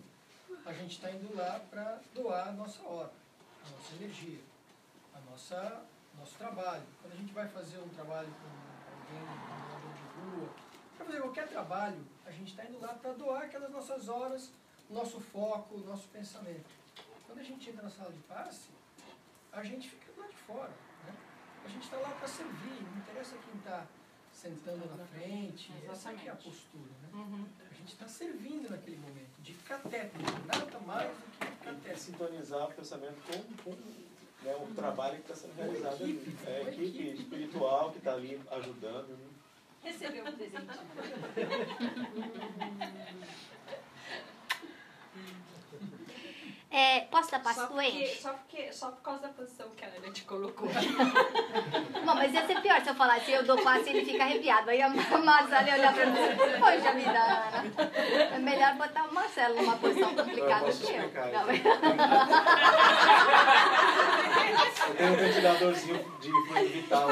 Speaker 10: a gente está indo lá para doar a nossa hora, a nossa energia, nosso trabalho. Quando a gente vai fazer um trabalho com alguém, um morador de rua, para fazer qualquer trabalho, a gente está indo lá para doar aquelas nossas horas, nosso foco, nosso pensamento. Quando a gente entra na sala de passe, a gente fica lá de fora, né? A gente está lá para servir, não interessa quem está sentando na frente, essa aqui é a postura, né? A gente está servindo naquele momento, de cateter, nada mais do que cateter.
Speaker 3: Sintonizar o pensamento com né, o trabalho que está sendo realizado ali. É a equipe espiritual que está ali ajudando. Né?
Speaker 4: Recebeu um presente.
Speaker 1: Posso dar passe doente?
Speaker 2: Só por causa da posição que a Ana te colocou.
Speaker 1: Bom, mas ia ser pior se eu falasse eu dou passe e ele fica arrepiado. Aí a Marcela ia olhar pra mim e dizer, poxa vida, Ana. É melhor botar o Marcelo numa posição complicada que eu.
Speaker 3: Eu tenho um ventiladorzinho de fluido vital.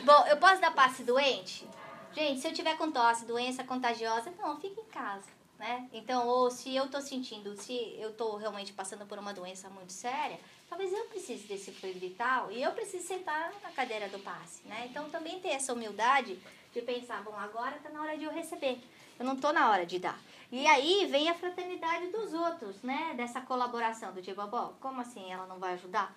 Speaker 1: Bom, eu posso dar passe doente? Gente, se eu tiver com tosse, doença contagiosa, não, fica em casa. Né? Então, ou se eu estou sentindo, se eu estou realmente passando por uma doença muito séria, talvez eu precise desse fluido vital e eu preciso sentar na cadeira do passe, né? Então, também ter essa humildade de pensar, bom, agora está na hora de eu receber, eu não estou na hora de dar. E aí vem a fraternidade dos outros, né? Dessa colaboração do tipo, bom, como assim ela não vai ajudar?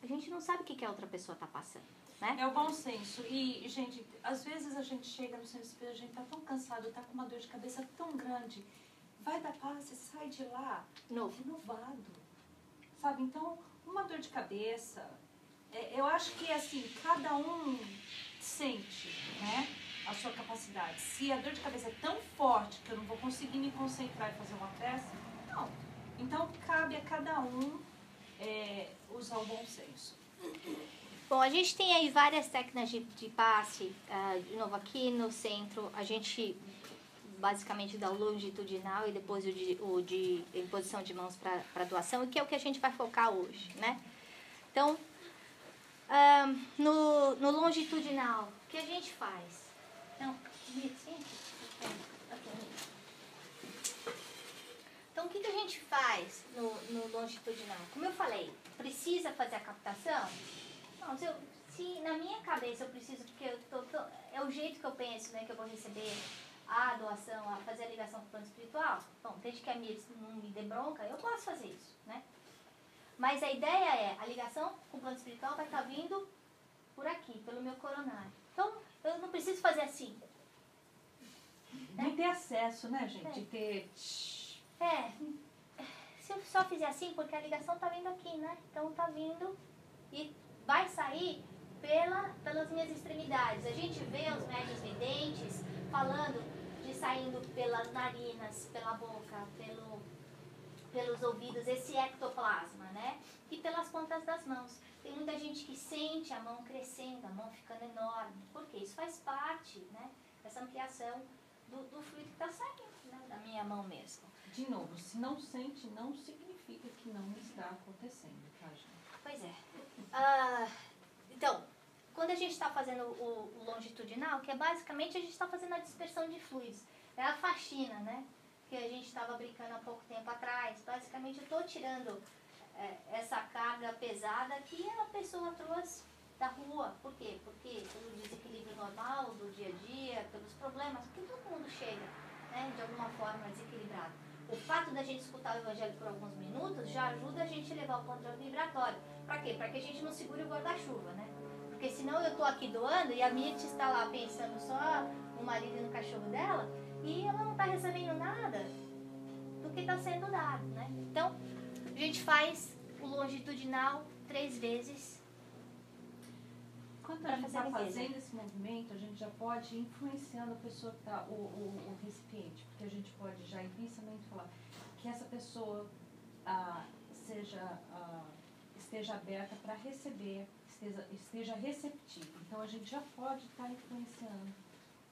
Speaker 1: A gente não sabe o que a outra pessoa está passando. Né?
Speaker 4: É o bom senso. E, gente, às vezes a gente chega no centro espírita, a gente tá tão cansado, tá com uma dor de cabeça tão grande. Vai dar passe, sai de lá renovado. Sabe? Então, uma dor de cabeça, eu acho que, assim, cada um sente, né, a sua capacidade. Se a dor de cabeça é tão forte que eu não vou conseguir me concentrar e fazer uma prece, não. Então, cabe a cada um usar o bom senso.
Speaker 1: Bom, a gente tem aí várias técnicas de passe, de novo aqui no centro, a gente basicamente dá o longitudinal e depois o de imposição de mãos para doação, que é o que a gente vai focar hoje, né? Então, no longitudinal, o que a gente faz? Então, o que a gente faz no longitudinal? Como eu falei, precisa fazer a captação? Não, se na minha cabeça eu preciso, porque é o jeito que eu penso, né, que eu vou receber a doação, a fazer a ligação com o plano espiritual, bom, desde que a Mir não me dê bronca, eu posso fazer isso, né? Mas a ideia é, a ligação com o plano espiritual vai estar vindo por aqui, pelo meu coronário. Então, eu não preciso fazer assim.
Speaker 4: Né? De ter acesso, né, gente? De ter...
Speaker 1: se eu só fizer assim, porque a ligação está vindo aqui, né? Então, está vindo e vai sair pelas minhas extremidades. A gente vê os médiuns videntes falando de saindo pelas narinas, pela boca, pelos ouvidos, esse ectoplasma, né? E pelas pontas das mãos. Tem muita gente que sente a mão crescendo, a mão ficando enorme. Por quê? Isso faz parte, né, dessa ampliação do fluido que está saindo, né, da minha mão mesmo.
Speaker 4: De novo, se não sente, não significa que não está acontecendo, tá, gente?
Speaker 1: Pois é. Então, quando a gente está fazendo o longitudinal, que é basicamente a gente está fazendo a dispersão de fluidos, é a faxina, né? Que a gente estava brincando há pouco tempo atrás. Basicamente, eu estou tirando essa carga pesada que a pessoa trouxe da rua. Por quê? Porque pelo desequilíbrio normal do dia a dia, pelos problemas, porque todo mundo chega, né, de alguma forma desequilibrado. O fato da gente escutar o evangelho por alguns minutos já ajuda a gente a levar o controle vibratório. Para quê? Para que a gente não segure o guarda-chuva, né? Porque senão eu estou aqui doando e a Mirth está lá pensando só no marido e no cachorro dela e ela não está recebendo nada do que está sendo dado, né? Então, a gente faz o longitudinal 3 vezes.
Speaker 4: Quando a gente está fazendo esse movimento, a gente já pode ir influenciando a pessoa que está, o recipiente, porque a gente pode já imensamente falar que essa pessoa esteja aberta para receber, esteja receptiva. Então, a gente já pode estar influenciando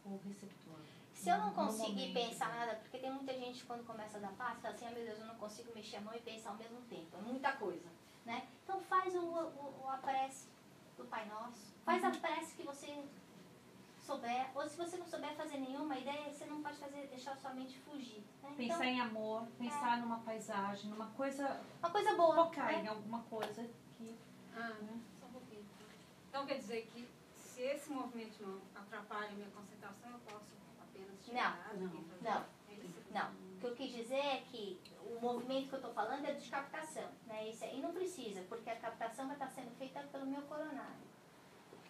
Speaker 4: o receptor.
Speaker 1: Se eu não conseguir pensar nada, porque tem muita gente quando começa a dar passe, fala assim, meu Deus, eu não consigo mexer a mão e pensar ao mesmo tempo. É muita coisa, né? Então faz a prece do Pai Nosso. Faz a prece que você souber. Ou se você não souber fazer nenhuma ideia, você não pode deixar sua mente fugir. Né?
Speaker 4: Pensar
Speaker 1: então,
Speaker 4: em amor, pensar numa paisagem, numa coisa...
Speaker 1: Uma coisa boa.
Speaker 4: Focar
Speaker 1: né?
Speaker 4: em alguma coisa que...
Speaker 11: Só um pouquinho. Então quer dizer que se esse movimento não atrapalha a minha concentração, eu posso apenas chegar e fazer?
Speaker 1: Não. O que eu quis dizer é que o movimento que eu estou falando é de captação. Né? Isso aí não precisa, porque a captação vai estar sendo feita pelo meu coronário.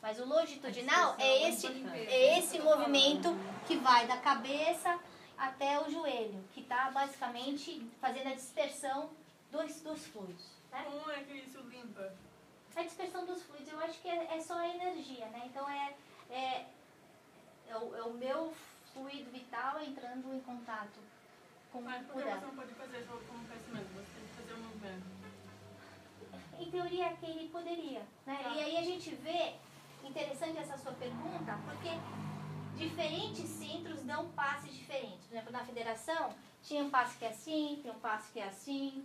Speaker 1: Mas o longitudinal é esse movimento que vai da cabeça até o joelho, que está basicamente fazendo a dispersão dos fluidos. Né?
Speaker 2: Como é que isso limpa?
Speaker 1: A dispersão dos fluidos, eu acho que é só a energia, né? Então é o meu fluido vital entrando em contato com o
Speaker 2: Mas por que você não pode fazer só como pensamento? Você tem que fazer um movimento.
Speaker 1: Em teoria é que ele poderia, né?
Speaker 2: Tá.
Speaker 1: E aí a gente vê, interessante essa sua pergunta, porque diferentes centros dão passes diferentes. Por exemplo, na federação, tinha um passe que é assim, tem um passe que é assim,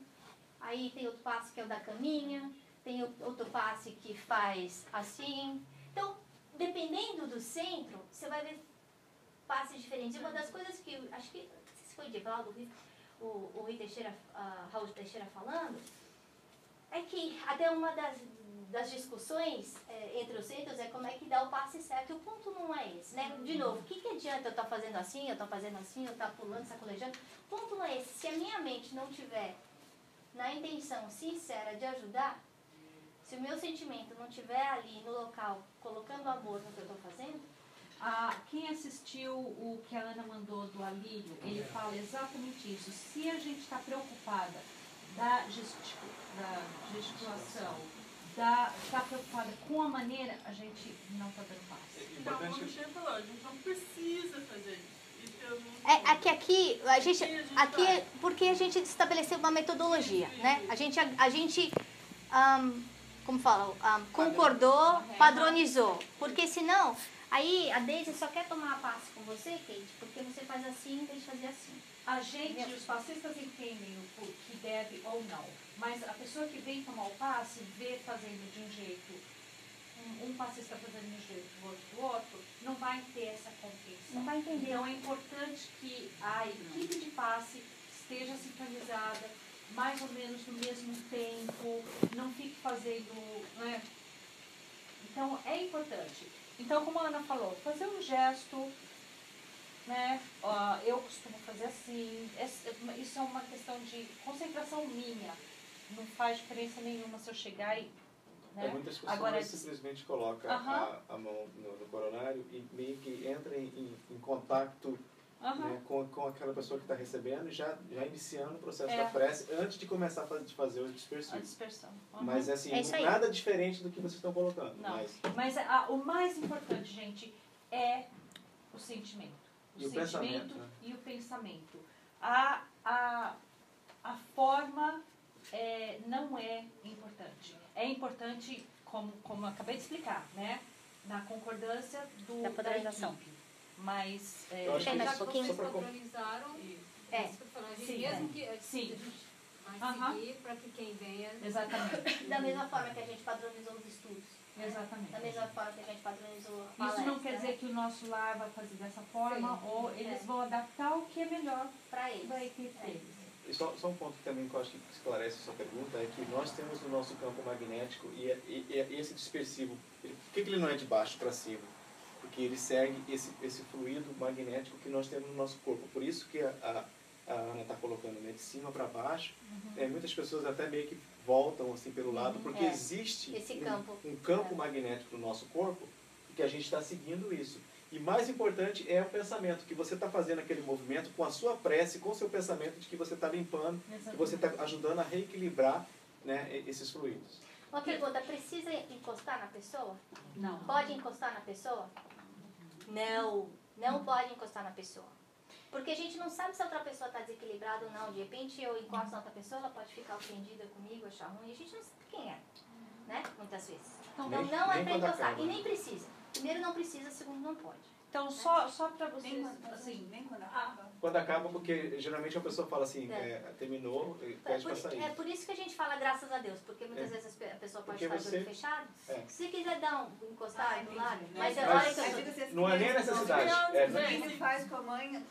Speaker 1: aí tem outro passe que é o da caminha, tem outro passe que faz assim. Então, dependendo do centro, você vai ver passes diferentes. E uma das coisas que, acho que, não sei se foi de Valdo, o Rui Teixeira, Raul Teixeira falando, é que até uma das discussões entre os centros é como é que dá o passe certo. E o ponto não é esse, né? De novo, o que adianta eu estar fazendo assim, eu estar pulando, sacolejando? O ponto não é esse. Se a minha mente não tiver na intenção sincera de ajudar, se o meu sentimento não estiver ali no local, colocando amor no que eu estou fazendo...
Speaker 4: Quem assistiu o que a Ana mandou do alívio, ele fala exatamente isso. Se a gente está preocupada da gesticulação, está preocupada com a maneira, a gente não está dando passe.
Speaker 2: Então, como o Chico falou, a gente não precisa fazer isso.
Speaker 1: Aqui a gente é porque a gente estabeleceu uma metodologia, né? A gente como fala, concordou, padronizou. Porque senão, aí a Deise só quer tomar a passe com você, Kate, porque você faz assim em vez de fazer assim.
Speaker 4: A gente, os passistas entendem o que deve ou não, mas a pessoa que vem tomar o passe, vê fazendo de um jeito, um passista fazendo de um jeito, o outro do outro, não vai ter essa compreensão.
Speaker 1: Não vai entender.
Speaker 4: Então é importante que a equipe de passe esteja sincronizada, mais ou menos no mesmo tempo, não fique fazendo, né? Então é importante. Então, como a Ana falou, fazer um gesto, né? Eu costumo fazer assim. Isso é uma questão de concentração minha. Não faz diferença nenhuma se eu chegar e... Né?
Speaker 3: Muitas pessoas simplesmente colocam a mão no coronário e meio que entram em contato né, com aquela pessoa que está recebendo, já iniciando o processo da prece antes de começar a fazer o dispersivo.
Speaker 4: A dispersão.
Speaker 3: Mas assim, nada diferente do que vocês estão colocando.
Speaker 4: Não. Mas o mais importante, gente, é o sentimento. O sentimento
Speaker 3: né?
Speaker 4: E o pensamento. A forma não é importante. É importante, como eu acabei de explicar, né? Na concordância da equipe. Mas...
Speaker 1: Deixa mais um pouquinho.
Speaker 11: Vocês padronizaram, mesmo que a gente vai seguir para que quem venha...
Speaker 4: Exatamente.
Speaker 1: Da mesma forma que a gente padronizou os estudos.
Speaker 4: Exatamente.
Speaker 1: Da mesma forma que a gente padronizou a palestra.
Speaker 4: Isso não quer dizer que o nosso lar vai fazer dessa forma, ou eles vão adaptar o que é melhor para eles. Para a equipe deles.
Speaker 3: E só um ponto também que eu acho que esclarece a sua pergunta é que nós temos no nosso campo magnético e esse dispersivo, por que ele não é de baixo para cima? Porque ele segue esse fluido magnético que nós temos no nosso corpo. Por isso que a Ana está colocando, né, de cima para baixo. Muitas pessoas até meio que voltam assim pelo lado, porque existe um campo magnético no nosso corpo que a gente está seguindo isso. E mais importante é o pensamento, que você está fazendo aquele movimento com a sua prece, com o seu pensamento de que você está limpando, que você está ajudando a reequilibrar, né, esses fluidos.
Speaker 1: Uma pergunta, precisa encostar na pessoa?
Speaker 4: Não.
Speaker 1: Pode encostar na pessoa? Não pode encostar na pessoa. Porque a gente não sabe se a outra pessoa está desequilibrada ou não. De repente eu encosto na outra pessoa, ela pode ficar ofendida comigo, achar ruim. A gente não sabe quem é, né? Muitas vezes. Então não é para encostar. E nem precisa. Primeiro não precisa, segundo não pode.
Speaker 4: Então, só para vocês, assim...
Speaker 9: Nem quando acaba?
Speaker 3: Quando acaba, porque geralmente a pessoa fala assim, terminou, pede para sair.
Speaker 1: É por isso que a gente fala graças a Deus, porque muitas vezes a pessoa pode estar de olho fechado. Se quiser dar encostar do lado, mas é hora que eu...
Speaker 3: Não é nem a necessidade.
Speaker 9: O que se faz com a mãe,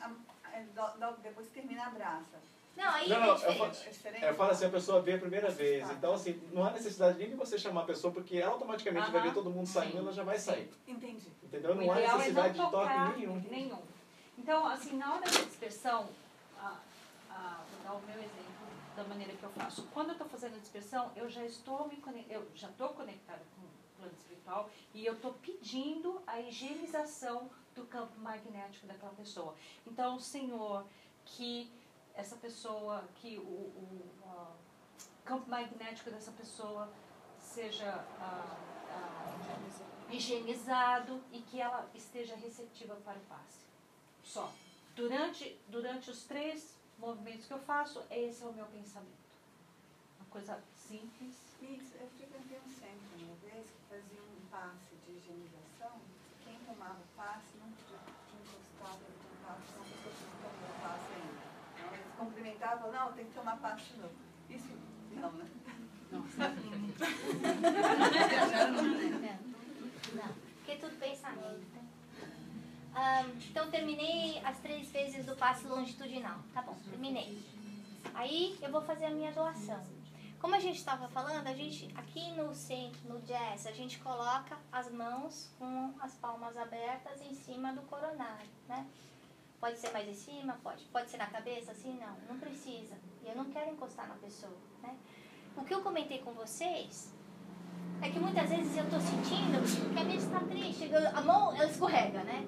Speaker 9: depois termina, abraça.
Speaker 1: Não, aí
Speaker 3: eu falo assim, a pessoa vê a primeira vez. Então, assim, não há necessidade nem de você chamar a pessoa, porque ela automaticamente vai ver todo mundo saindo, ela já vai sair.
Speaker 9: Entendi.
Speaker 3: Entendeu? Não há necessidade de toque nenhum.
Speaker 4: Então, assim, na hora da dispersão, vou dar o meu exemplo da maneira que eu faço. Quando eu estou fazendo a dispersão, eu já estou conectada com o plano espiritual e eu estou pedindo a higienização do campo magnético daquela pessoa. Então, Senhor, que essa pessoa, que o campo magnético dessa pessoa seja higienizado e que ela esteja receptiva para o passe. Só. Durante os 3 movimentos que eu faço, esse é o meu pensamento. Uma coisa simples.
Speaker 9: Eu frequentei um centro uma vez que fazia um passe de higienização. Quem tomava passe não podia encostar dentro do passe, senão a pessoa tinha que tomar o passe ainda. Então, eles cumprimentavam e falavam, não, tem que tomar passe de novo. Isso não, né?
Speaker 1: Não, porque é tudo pensamento. Então, terminei as 3 vezes do passe longitudinal. Tá bom, terminei. Aí, eu vou fazer a minha doação. Como a gente estava falando, a gente, aqui no centro, no jazz, a gente coloca as mãos com as palmas abertas em cima do coronário, né? Pode ser mais em cima? Pode ser na cabeça? Assim? Não precisa. E eu não quero encostar na pessoa, né? O que eu comentei com vocês é que muitas vezes eu estou sentindo que a minha está triste. A mão, ela escorrega, né?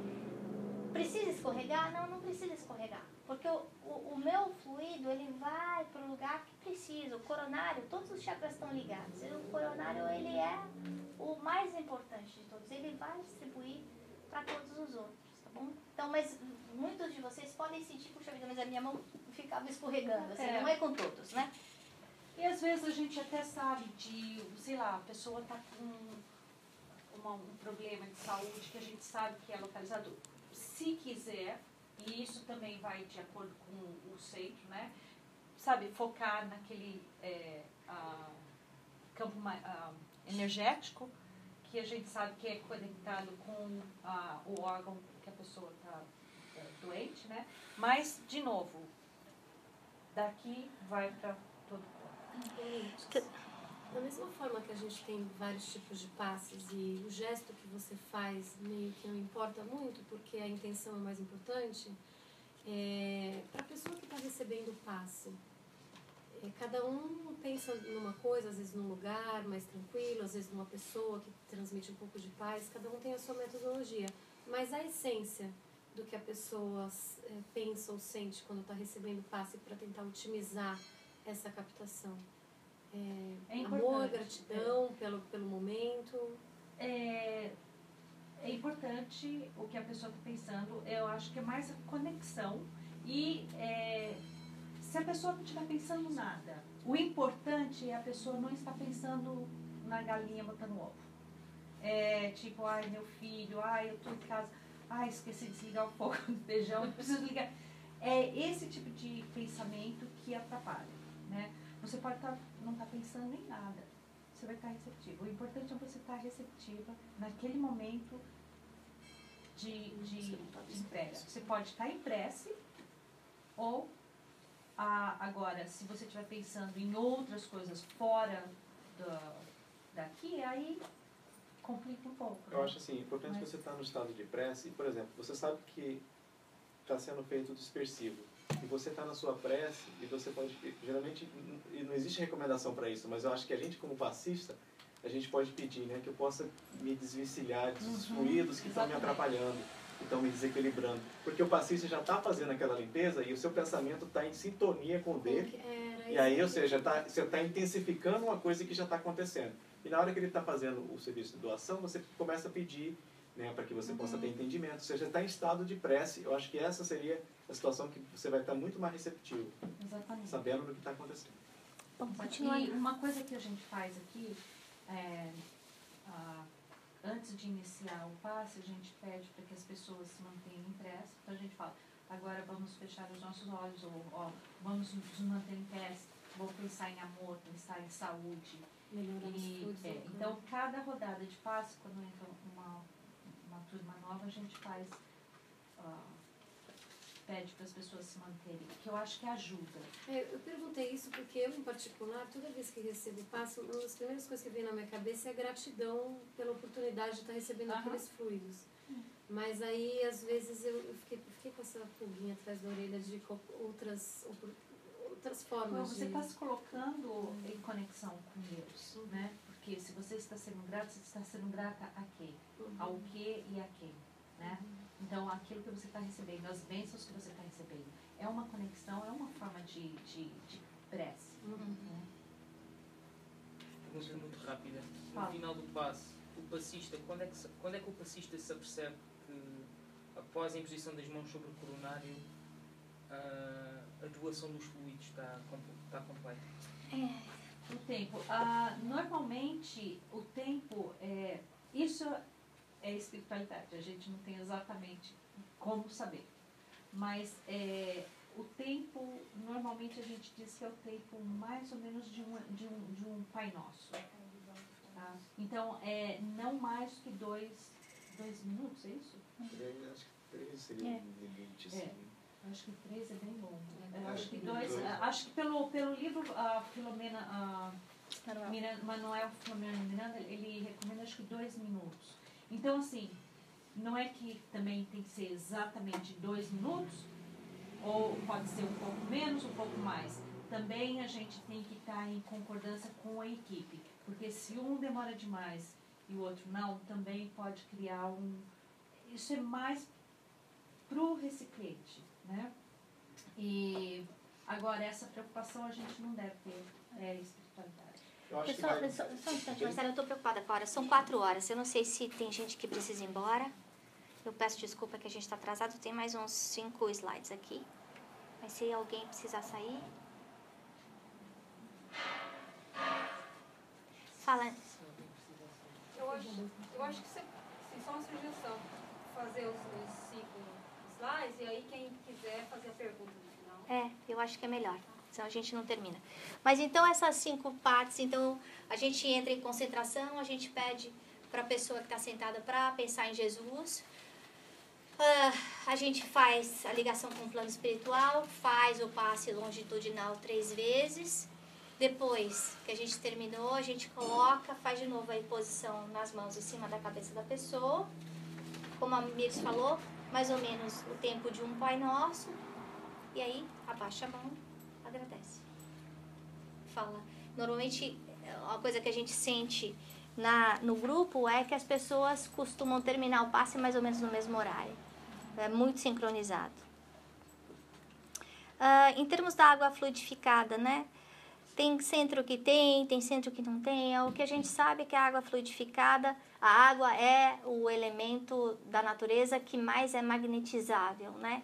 Speaker 1: Precisa escorregar? Não precisa escorregar. Porque o meu fluido, ele vai para o lugar que precisa. O coronário, todos os chakras estão ligados. E o coronário, ele é o mais importante de todos. Ele vai distribuir para todos os outros, tá bom? Então, mas muitos de vocês podem sentir, puxa vida, mas a minha mão ficava escorregando. Assim, não é com todos, né?
Speaker 4: E às vezes a gente até sabe de, sei lá, a pessoa está com um problema de saúde que a gente sabe que é localizado. Se quiser, e isso também vai de acordo com o centro, né? Sabe, focar naquele campo energético que a gente sabe que é conectado com o órgão que a pessoa está doente, né? Mas, de novo, daqui vai para todo o corpo.
Speaker 6: Da mesma forma que a gente tem vários tipos de passes e o gesto que você faz meio que não importa muito, porque a intenção é mais importante, para a pessoa que está recebendo o passe, cada um pensa numa coisa, às vezes num lugar mais tranquilo, às vezes numa pessoa que transmite um pouco de paz, cada um tem a sua metodologia, mas a essência do que a pessoa pensa ou sente quando está recebendo o passe para tentar otimizar essa captação. Amor, gratidão pelo momento.
Speaker 4: É importante o que a pessoa está pensando. Eu acho que é mais a conexão. E se a pessoa não estiver pensando nada, o importante é a pessoa não estar pensando na galinha botando ovo. Tipo, ai, meu filho, ai, eu estou em casa, ai, esqueci de desligar o fogo do feijão, preciso ligar. É esse tipo de pensamento que atrapalha, né? Você pode não estar pensando em nada, você vai estar receptivo. O importante é você estar receptiva naquele momento de entrega. Você pode estar em prece ou, agora, se você estiver pensando em outras coisas fora daqui, aí complica um pouco.
Speaker 3: Eu acho assim, importante você estar no estado de prece. Por exemplo, você sabe que está sendo feito dispersivo. E você está na sua prece e você pode, geralmente, e não existe recomendação para isso, mas eu acho que a gente como passista, a gente pode pedir, né, que eu possa me desvencilhar dos fluidos que estão me atrapalhando, que estão me desequilibrando. Porque o passista já está fazendo aquela limpeza e o seu pensamento está em sintonia com o dele. E aí, ou seja, você está intensificando uma coisa que já está acontecendo. E na hora que ele está fazendo o serviço de doação, você começa a pedir, né, para que você possa ter entendimento. Ou seja, está em estado de prece. Eu acho que essa seria a situação que você vai estar muito mais receptivo.
Speaker 4: Exatamente.
Speaker 3: Sabendo do que está acontecendo.
Speaker 4: Bom, e uma coisa que a gente faz aqui, antes antes de iniciar o passe, a gente pede para que as pessoas se mantenham em pé. Então a gente fala, agora vamos fechar os nossos olhos, ou ó, vamos nos manter em pé, vou pensar em amor, pensar em saúde. Então, cada rodada de passe, quando entra uma turma nova, a gente faz, pede para as pessoas se manterem, que eu acho que ajuda.
Speaker 6: Eu perguntei isso porque eu, em particular, toda vez que recebo passe, uma das primeiras coisas que vem na minha cabeça é a gratidão pela oportunidade de estar recebendo aqueles fluidos. Mas aí, às vezes, eu fiquei com essa pulguinha atrás da orelha de outras formas.
Speaker 4: Você está se colocando em conexão com Deus, né? Porque se você está sendo grato, você está sendo grata a quem? Ao que e a quem, né? Então, aquilo que você está recebendo, as bênçãos que você está recebendo, é uma conexão, é uma forma de prece. Né?
Speaker 8: Pergunta muito rápida. No final do passe, o passista, quando é que o passista se apercebe que, após a imposição das mãos sobre o coronário, a doação dos fluidos está completa?
Speaker 4: O tempo. Normalmente, o tempo, isso é espiritualidade. A gente não tem exatamente como saber. Mas o tempo, normalmente a gente diz que é o tempo mais ou menos de um Pai Nosso. Tá? Então, não mais que 2 minutos, é isso?
Speaker 3: Acho que 3 seria um limite, assim.
Speaker 4: Acho que 3 é bem bom. Acho que 2. Acho que pelo livro Manuel Filomena Miranda, ele recomenda acho que 2 minutos. Então, assim, não é que também tem que ser exatamente 2 minutos, ou pode ser um pouco menos, um pouco mais. Também a gente tem que estar em concordância com a equipe, porque se um demora demais e o outro não, também pode criar isso é mais para o recipiente, né? E agora, essa preocupação a gente não deve ter, espiritualidade.
Speaker 1: Só um instante, Marcela, eu estou preocupada com a hora. São 4 horas. Eu não sei se tem gente que precisa ir embora. Eu peço desculpa que a gente está atrasado. Tem mais uns 5 slides aqui. Mas se alguém precisar sair... Fala.
Speaker 11: Eu acho que só uma sugestão. Fazer os 5 slides e aí quem quiser fazer a pergunta no final.
Speaker 1: Eu acho que é melhor. Senão a gente não termina. Mas então essas 5 partes, então a gente entra em concentração, a gente pede para a pessoa que está sentada para pensar em Jesus. A gente faz a ligação com o plano espiritual, faz o passe longitudinal 3 vezes. Depois que a gente terminou, a gente coloca, faz de novo a imposição nas mãos em cima da cabeça da pessoa. Como a Mirce falou, mais ou menos o tempo de um Pai Nosso. E aí, abaixa a mão, agradece. Fala. Normalmente, uma coisa que a gente sente no grupo é que as pessoas costumam terminar o passe mais ou menos no mesmo horário. É muito sincronizado. Em termos da água fluidificada, né? Tem centro que tem centro que não tem. O que a gente sabe é que a água fluidificada, a água é o elemento da natureza que mais é magnetizável, né?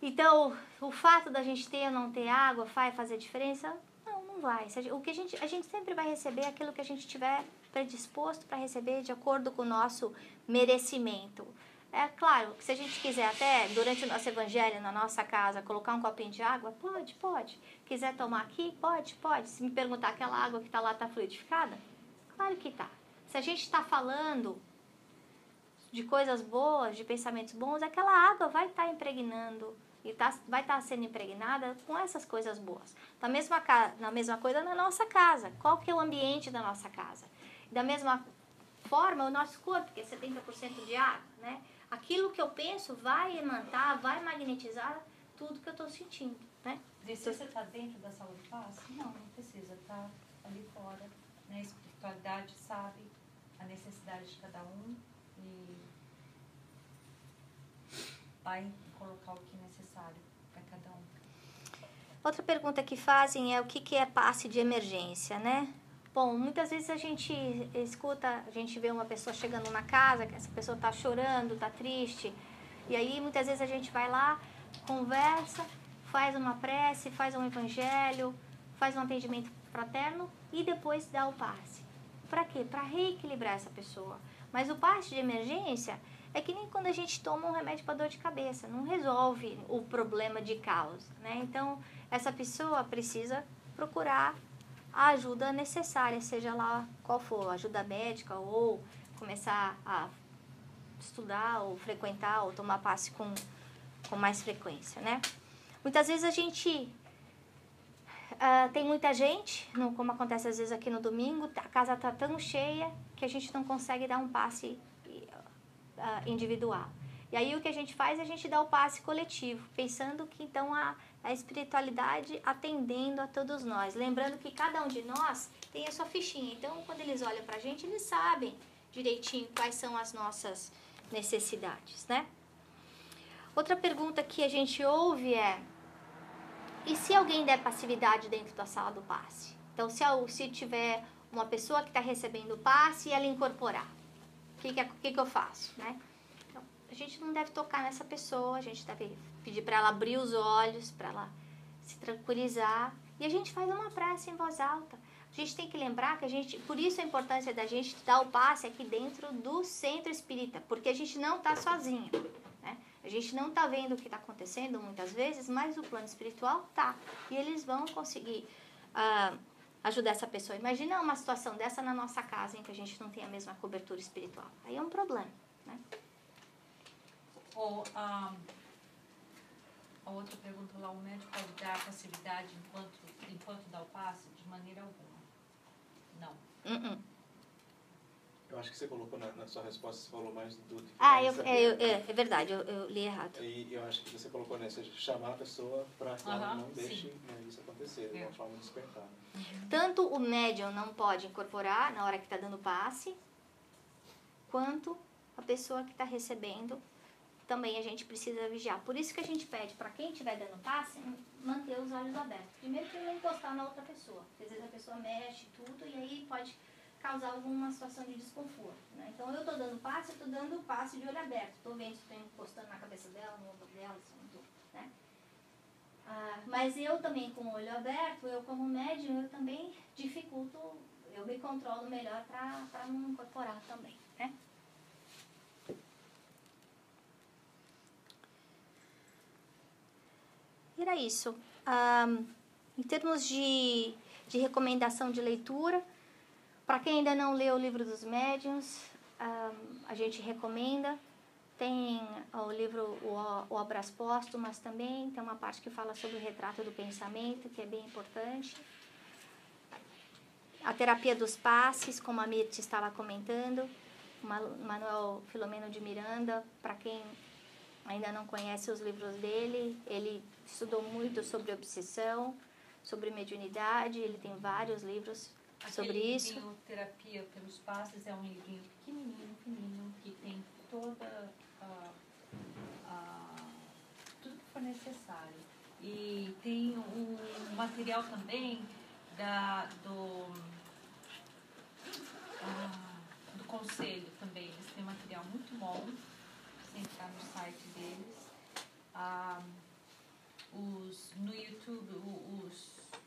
Speaker 1: Então, o fato da gente ter ou não ter água vai fazer diferença? Não vai. O que a gente sempre vai receber aquilo que a gente tiver predisposto para receber de acordo com o nosso merecimento. É claro que se a gente quiser até, durante o nosso evangelho, na nossa casa, colocar um copinho de água, pode. Quiser tomar aqui, pode. Se me perguntar, aquela água que está lá está fluidificada? Claro que está. Se a gente está falando de coisas boas, de pensamentos bons, aquela água vai estar impregnando e vai estar sendo impregnada com essas coisas boas. Na mesma coisa na nossa casa. Qual que é o ambiente da nossa casa? Da mesma forma, o nosso corpo, que é 70% de água, né? Aquilo que eu penso vai emanar, vai magnetizar tudo que eu estou sentindo, né?
Speaker 4: Precisa estar dentro da sala de passe? Não precisa. Está ali fora. Né? A espiritualidade sabe a necessidade de cada um e vai colocar o que é necessário para cada um.
Speaker 1: Outra pergunta que fazem é o que é passe de emergência, né? Bom, muitas vezes a gente escuta, a gente vê uma pessoa chegando na casa, que essa pessoa está chorando, está triste, e aí muitas vezes a gente vai lá, conversa, faz uma prece, faz um evangelho, faz um atendimento fraterno e depois dá o passe. Para quê? Para reequilibrar essa pessoa. Mas o passe de emergência é que nem quando a gente toma um remédio para dor de cabeça, não resolve o problema de causa, né? Então, essa pessoa precisa procurar a ajuda necessária, seja lá qual for, ajuda médica ou começar a estudar ou frequentar ou tomar passe com mais frequência, né? Muitas vezes a gente tem muita gente, como acontece às vezes aqui no domingo, a casa está tão cheia que a gente não consegue dar um passe individual. E aí o que a gente faz é a gente dá o passe coletivo, pensando que então a espiritualidade atendendo a todos nós. Lembrando que cada um de nós tem a sua fichinha. Então, quando eles olham para a gente, eles sabem direitinho quais são as nossas necessidades, né? Outra pergunta que a gente ouve é: e se alguém der passividade dentro da sala do passe? Então, se tiver uma pessoa que está recebendo o passe e ela incorporar, o que eu faço, né? Então, a gente não deve tocar nessa pessoa, a gente deve pedir para ela abrir os olhos, para ela se tranquilizar, e a gente faz uma prece em voz alta. A gente tem que lembrar que por isso a importância da gente dar o passe aqui dentro do centro espírita, porque a gente não está sozinho, né? A gente não está vendo o que está acontecendo muitas vezes, mas o plano espiritual tá. E eles vão conseguir ajudar essa pessoa. Imagina uma situação dessa na nossa casa, em que a gente não tem a mesma cobertura espiritual. Aí é um problema, né?
Speaker 4: Ou a outra pergunta lá: o médico pode dar passividade enquanto dá o passe? De maneira alguma. Não.
Speaker 3: Eu acho que você colocou na sua resposta, você falou mais do que
Speaker 1: é verdade, eu li errado.
Speaker 3: E eu acho que você colocou, né, seja, chamar a pessoa para que ela não deixe, né, isso acontecer, de uma forma de despertar.
Speaker 1: Tanto o médium não pode incorporar na hora que está dando passe, quanto a pessoa que está recebendo, também a gente precisa vigiar. Por isso que a gente pede para quem estiver dando passe, manter os olhos abertos. Primeiro que não encostar na outra pessoa, porque às vezes a pessoa mexe tudo e aí pode causar alguma situação de desconforto, né? Então, eu estou dando passe, eu estou dando passe de olho aberto. Estou vendo se estou encostando na cabeça dela, no ombro dela, se não estou, né? Mas eu também, com o olho aberto, eu como médium, eu também dificulto, eu me controlo melhor para não incorporar também, né? E era isso. Em termos de recomendação de leitura, para quem ainda não leu o Livro dos Médiuns, a gente recomenda. Tem o livro O Obras Póstumas também, tem uma parte que fala sobre o retrato do pensamento, que é bem importante. A terapia dos passes, como a Mirth estava comentando, Manuel Filomeno de Miranda, para quem ainda não conhece os livros dele, ele estudou muito sobre obsessão, sobre mediunidade, ele tem vários livros sobre isso.
Speaker 4: Aquele livrinho Terapia pelos Passes é um livrinho pequenininho, que tem toda tudo que for necessário. E tem um material também do conselho também. Eles têm material muito bom, você entrar no site deles. No YouTube,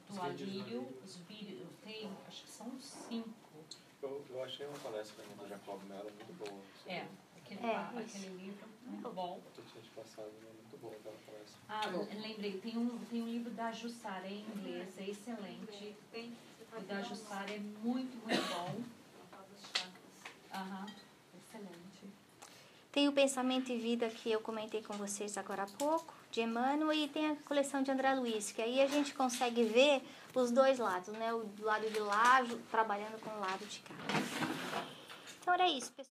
Speaker 4: do Alírio, os vídeos, tem, acho que são 5.
Speaker 3: Eu achei uma palestra do Jacob Mello muito boa.
Speaker 4: Aquele livro muito bom.
Speaker 3: Eu tinha te passado, muito boa aquela palestra.
Speaker 4: Lembrei, tem um livro da Jussara em inglês, é excelente. O da Jussara é muito bom. Excelente.
Speaker 1: Tem o Pensamento e Vida, que eu comentei com vocês agora há pouco, de Emmanuel, e tem a coleção de André Luiz, que aí a gente consegue ver os dois lados, né? O lado de lá, trabalhando com o lado de cá. Então era isso, pessoal.